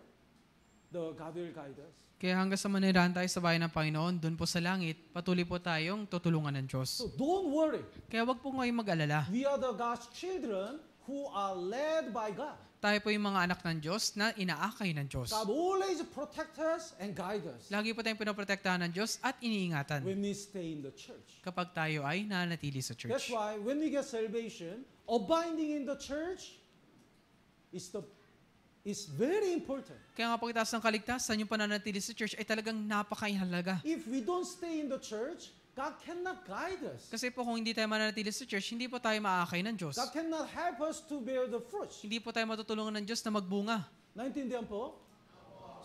God will guide us. Kaya hanggang sa manirahan tayo sa bahay ng Panginoon, doon po sa langit, patuloy po tayong tutulungan ng Diyos. So, don't worry. Kaya wag po ngayong mag-alala. We are the God's children who are led by God. Tayo po yung mga anak ng Diyos na inaakay ng Diyos. God always protect us and guide us Lagi po tayong pinoprotektahan ng Diyos at iniingatan when we stay in the church. kapag tayo ay nanatili sa That's church. why when we get salvation, abiding in the church is very important. Kaya nga pagkatapos ng kaligtasan, yung pananatili sa church ay talagang napakahalaga. If we don't stay in the church, God cannot guide us. Kasi po kung hindi tayo mananatili sa church, hindi po tayo maakay ng Diyos. God cannot help us to bear the fruits. Hindi po tayo matutulungan ng Diyos na magbunga. Naintindihan po?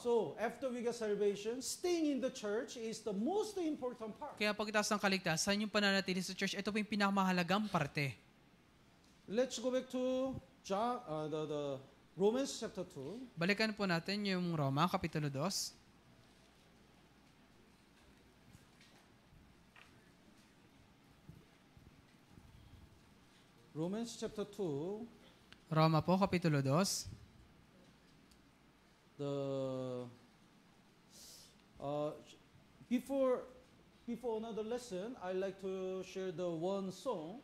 So, after we get salvation, staying in the church is the most important part. Kaya pagkatapos ng kaligtasan, yung pananatili sa church, ito po yung pinakamahalagang parte. Let's go back to the Romans chapter 2. Balikan po natin yung Roma, Kapitulo 2. Romans chapter 2, Roma po, Kapitulo 2. Before another lesson, I like to share the one song.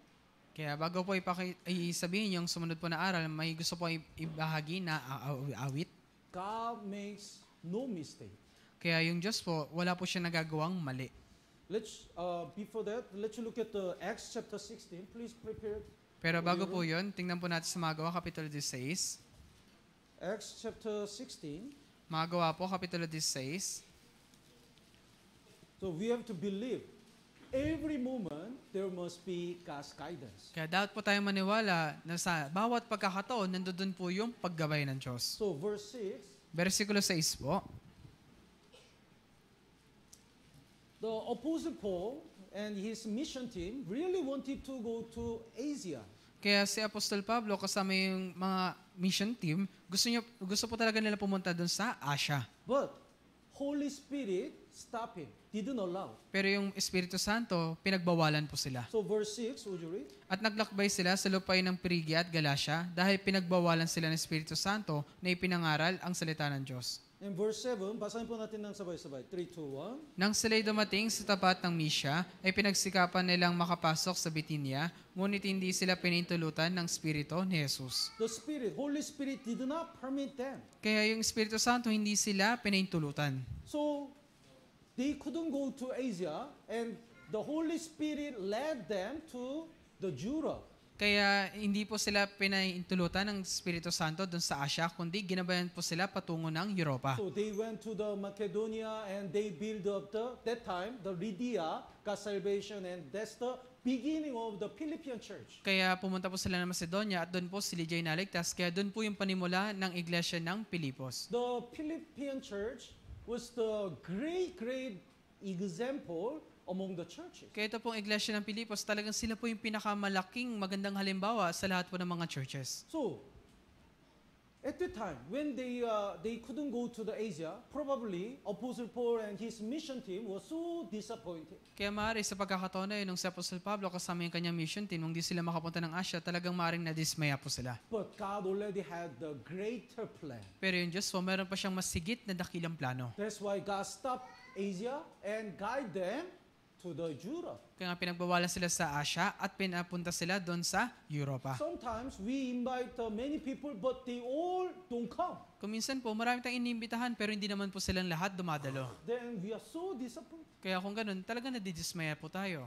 Kaya bago po isabihin yung sumunod po na aral, may gusto po ibahagi na awit. God makes no mistake. Kaya yung Diyos po, wala po siya nagagawang mali. Before that, let's look at the Acts chapter 16. Please prepare. Pero bago po yun, tingnan po natin sa Magawa, Kapitulo 16. Acts chapter 16. Magawa po, Kapitulo 16. So we have to believe every moment there must be God's guidance. Kaya dapat po tayo maniwala na sa bawat pagkakataon, nandoon po yung paggabay ng Diyos. So verse 6. Versikulo 6 po. The Apostle Paul and his mission team really wanted to go to Asia. Kaya si Apostol Pablo kasama yung mga mission team, gusto po talaga nila pumunta doon sa Asia. But Holy Spirit stopped him, didn't allow. Pero yung Espiritu Santo, pinagbawalan po sila. So verse 6, would you read? At naglakbay sila sa lupain ng Phrygia at Galatia dahil pinagbawalan sila ng Espiritu Santo na ipinangaral ang salita ng Diyos. And verse 7, basahin po natin ng sabay-sabay. 3, 2, 1. Nang sila'y dumating sa tapat ng Misya, ay pinagsikapan nilang makapasok sa Bitinia, ngunit hindi sila pinintulutan ng Espiritu ni Jesus. The Spirit, Holy Spirit did not permit them. Kaya yung Espiritu Santo hindi sila pinintulutan. So, they couldn't go to Asia and the Holy Spirit led them to the Europe. Kaya hindi po sila pinaintulutan ng Espiritu Santo doon sa Asia, kundi ginabayan po sila patungo ng Europa. So they went to the Macedonia and they built up that time the Lydia got salvation, and that's the beginning of the Philippian church. Kaya pumunta po sila ng Macedonia at doon po si Lydia naligtas. Kaya doon po yung panimula ng iglesia ng Pilipos. The Philippian church was the great example among the churches. Kaya ito pong iglesia ng Pilipos, talagang sila po yung pinakamalaking magandang halimbawa sa lahat po ng mga churches. So at that time, when they couldn't go to the Asia, probably Apostle Paul and his mission team was so disappointed. Kaya maaari sa pagkakataon na yun, nung si Apostle Pablo kasama yung kanyang mission team, nung di sila makapunta ng Asia, talagang maaring nadismaya po sila. But God already had the greater plan. Pero yung Diyos po, meron pa siyang mas sigit na dakilang plano. That's why God stopped Asia and guide them to the Europe. Kaya nga pinagbawalan sila sa Asia at pinapunta sila doon sa Europa. Sometimes we invite many people, but they all don't come. Kung minsan po, marami tayong inimbitahan pero hindi naman po silang lahat dumadalo. Then we are so disappointed. Kaya kung ganun, talaga nadidismaya po tayo.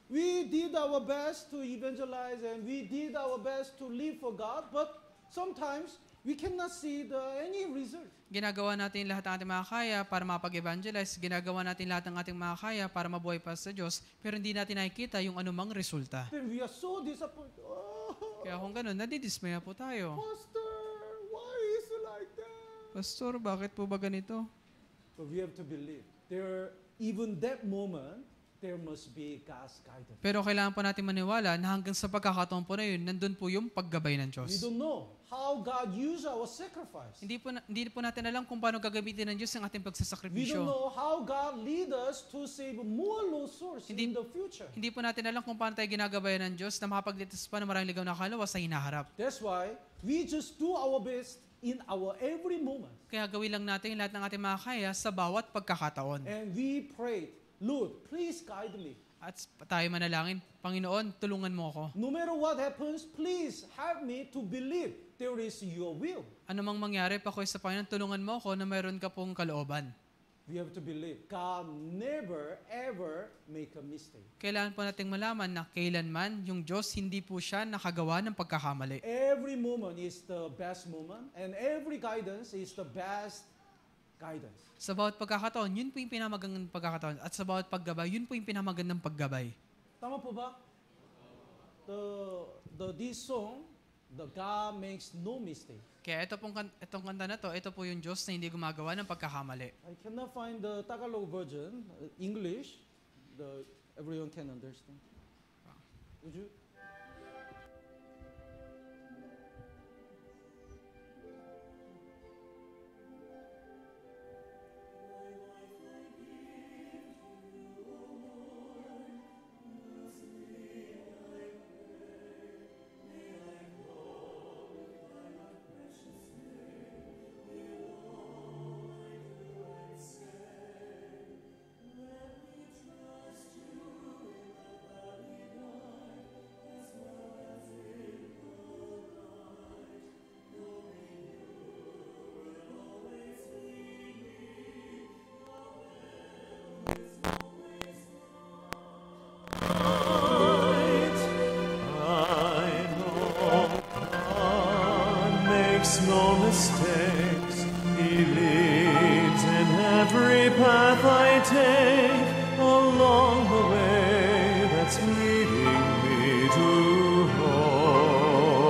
We did our best to evangelize and we did our best to live for God, but sometimes we cannot see any result. Ginagawa natin lahat ng ating makakaya para mapag-evangelize. Ginagawa natin lahat ng ating makakaya para mabuhay pa sa Diyos. Pero hindi natin nakikita yung anumang resulta. Then we are so disappointed. Oh, Kaya kung ganun, nadidismaya po tayo. Pastor, why is it like that? Pastor, bakit po ba ganito? But we have to believe. Even that moment, there must be God's guidance. Pero kailangan po natin maniwala na hanggang sa pagkakataon po na yun, nandun po yung paggabay ng We Diyos. don't know how God used our sacrifice. Hindi po natin alam kung paano gagamitin ng Diyos ang ating We don't pagsasakripisyo. know how God lead us to save more lost souls in the future. Hindi po natin alam kung paano tayo ginagabayan ng Diyos na makapagligtas pa ng maraming ligaw na kaluluwa sa hinaharap. That's why we just do our best in our every moment. Kaya gawin lang natin lahat ng ating makakaya sa bawat pagkakataon. And we prayed, Lord, please guide me. At tayo manalangin, Panginoon, tulungan mo ako. No matter what happens, please help me to believe there is your will. Ano mang mangyari, pakoy sa Panginoon, tulungan mo ako na mayroon ka pong kalooban. We have to believe God never ever make a mistake. Kailangan po nating malaman na kailanman yung Diyos hindi po siya nakagawa ng pagkakamali. Every moment is the best moment, and every guidance is the best guidance. Sa bawat pagkakataon, yun po yung pinamagandang pagkakataon. At sa bawat paggabay, yun po yung pinamagandang paggabay. Tama po ba? This song, the God makes no mistake. Kaya itong kanta na to, ito po yung Diyos na hindi gumagawa ng pagkakamali. I cannot find the Tagalog version, English. Everyone can understand. Would you? No mistakes, He leads in every path I take along the way that's leading me to home.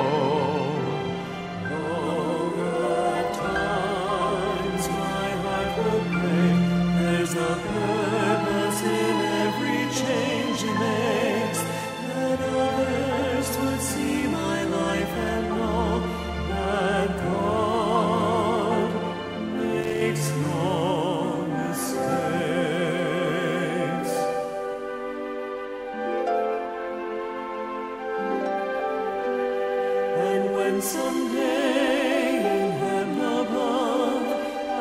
Though at times my heart will break, there's a purpose in every change He makes, that others would see my life and know that God makes no mistakes. And when someday in heaven above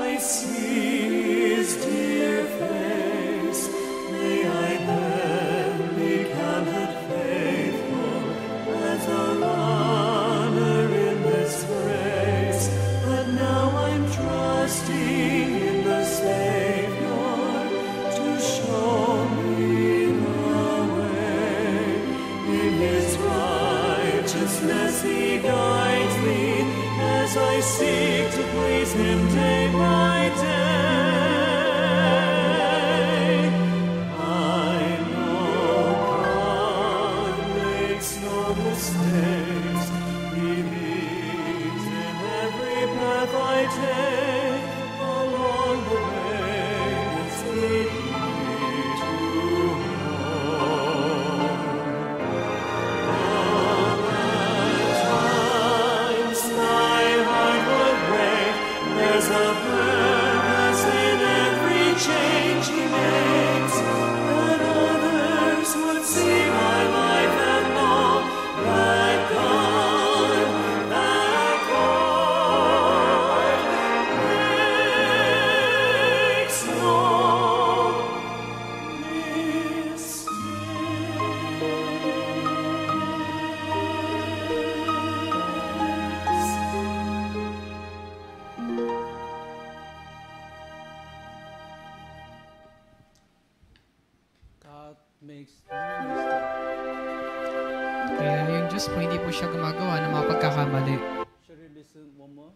I see His dear face, may I then be counted faithful as a runner in this race. But now I'm trusting in the Savior to show me the way. mistakes. He leads in every path I take. Along the way that's leading me to home. All at times my heart would break. There's a purpose in every change He makes. That others would see my life and know that God makes no mistakes. God makes no mistake. Kaya yung Diyos po, hindi po siya gumagawa ng mga pagkakamali. Shall we listen one more?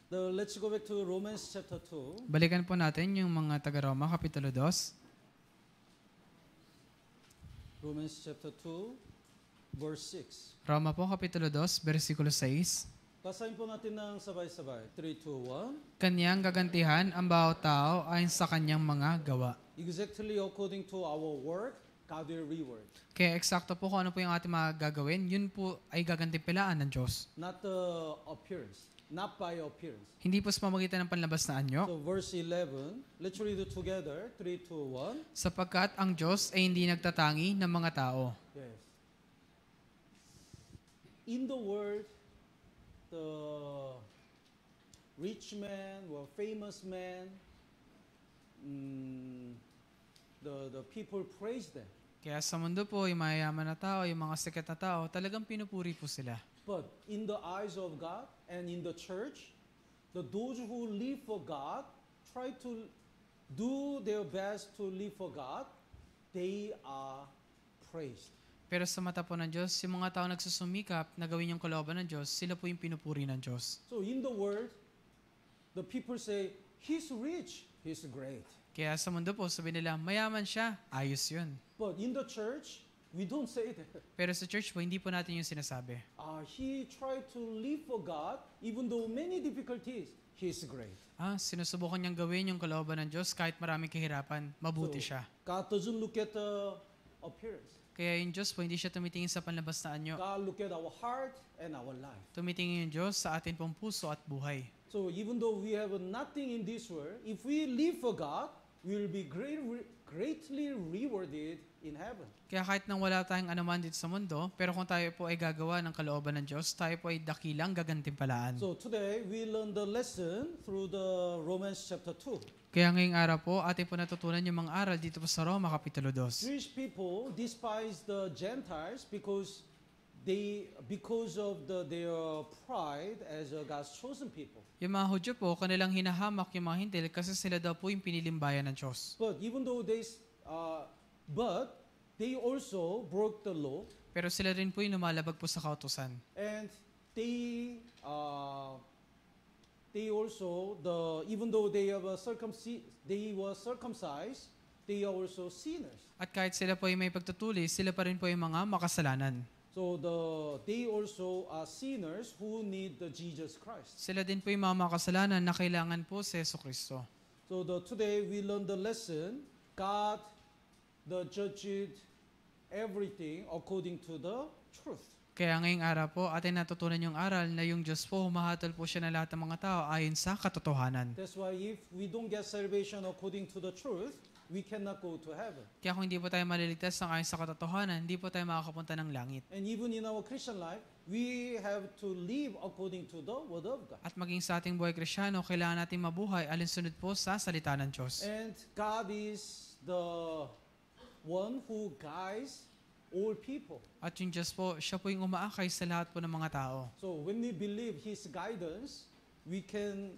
Let's go back to Romans chapter 2. Balikan po natin yung mga taga-Roma, Kapitulo 2. Romans chapter 2, verse 6. Roma po, Kapitulo 2, versikulo 6. Basahin po natin ng sabay-sabay. 3, 2, 1. Kanyang gagantihan ang bawat tao ayon sa kanyang mga gawa. Exactly according to our work, God will reward. Kaya eksakto po kung ano po yung ating mga gagawin, yun po ay gagantipilaan ng Diyos. Not the appearance. Not by appearance. Hindi po sa pamamagitan ng panlabas na anyo, So verse 11, let's read it together. 3, 2, 1. sapagkat ang Diyos ay hindi nagtatangi ng mga tao. Yes. In the world, the rich man or famous man, the people praise them. Kaya sa mundo po, yung mayayaman na tao, yung mga sikat na tao, talagang pinupuri po sila. But in the eyes of God and in the church, those who live for God, try to do their best to live for God, they are praised. Pero sa mata po ng Diyos, yung mga tao nagsusumikap na gawin yung kalooban ng Diyos, sila po yung pinupuri ng Diyos. So in the world, the people say, He's rich, He's great. Kaya sa mundo po, sabi nila, mayaman siya, ayos yun. But in the church, we don't say that. Pero sa church po, hindi po natin yung sinasabi. He tried to live for God, even though many difficulties, He's great. Sinusubukan niyang gawin yung kalooban ng Diyos kahit maraming kahirapan, mabuti So, siya. God doesn't look at the appearance. Kaya yung Diyos po, hindi siya tumitingin sa panlabas na anyo. God look at our heart and our life. Tumitingin yung Diyos sa atin pong puso at buhay. So even though we have nothing in this world, if we live for God, we will be greatly rewarded in heaven. Kaya kahit nang wala tayong anuman dito sa mundo, pero kung tayo po ay gagawa ng kalooban ng Diyos, tayo po ay dakilang gagantimpalaan. So today we learn the lesson through the Romans chapter 2. Kaya ngayong araw po, atin po natutunan yung mga aral dito po sa Roma, Kapitulo 2. Jewish people despise the Gentiles because of their pride as God's chosen people. Yung mga Hudyo po, kanilang hinahamak yung mga Hintil kasi sila daw po yung pinilimbayan ng Diyos. But even though they also broke the law, Pero sila rin po yung lumalabag po sa kautusan. and they also even though they were circumcised, they are also sinners. At kahit sila po ay may pagtutulis, sila pa rin po yung mga makasalanan. So they also are sinners who need the Jesus Christ. Sila din po yung mga makasalanan na kailangan po sa Jesucristo. So today we learn the lesson. God judged everything according to the truth. Kaya ngayong araw po, atin natutunan yung aral na yung Diyos po, humahatol po siya na lahat ng mga tao ayon sa katotohanan. That's why if we don't get salvation according to the truth, we cannot go to heaven. Kaya kung hindi po tayo maliligtas ng ayon sa katotohanan, hindi po tayo makakapunta ng langit. And even in our Christian life, we have to live according to the Word of God. At maging sa ating buhay Kristyano, kailangan natin mabuhay alinsunod po sa salita ng Diyos. And God is the one who guides all people. At yung Diyos po, siya po yung umaakay sa lahat po ng mga tao. So when we believe His guidance, we can,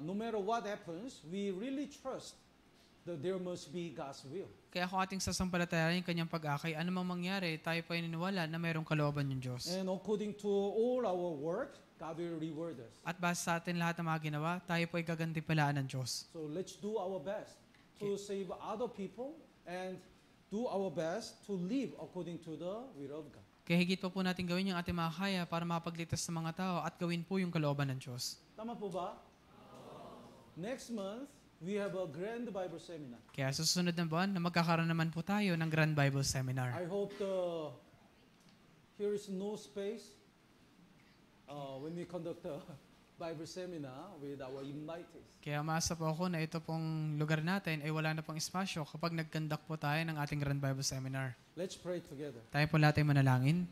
no matter what happens, we really trust that there must be God's will. Kaya kung ating sasampalatayan yung kanyang pag-akay, ano mang mangyari, tayo po ay naniniwala na mayroong kalooban yung Diyos. And according to all our work, God will reward us. At base sa atin lahat ng mga ginawa, tayo po ay gagantipalaan ng Diyos. So let's do our best to save other people and do our best to live according to the will of God. Kaya higit pa po natin gawin yung ating makakaya para mapagligtas sa mga tao at gawin po yung kalooban ng Diyos. Tama po ba? Next month, we have a grand Bible seminar. Kaya sa susunod na buwan, na magkakaroon naman po tayo ng Grand Bible Seminar. I hope here is no space when we conduct a Bible seminar with our invitees. Kaya maasa po ako na ito pong lugar natin ay wala na pong espasyo kapag nag-conduct po tayo ng ating Grand Bible Seminar. Let's pray together. Tayo po lahat ay manalangin.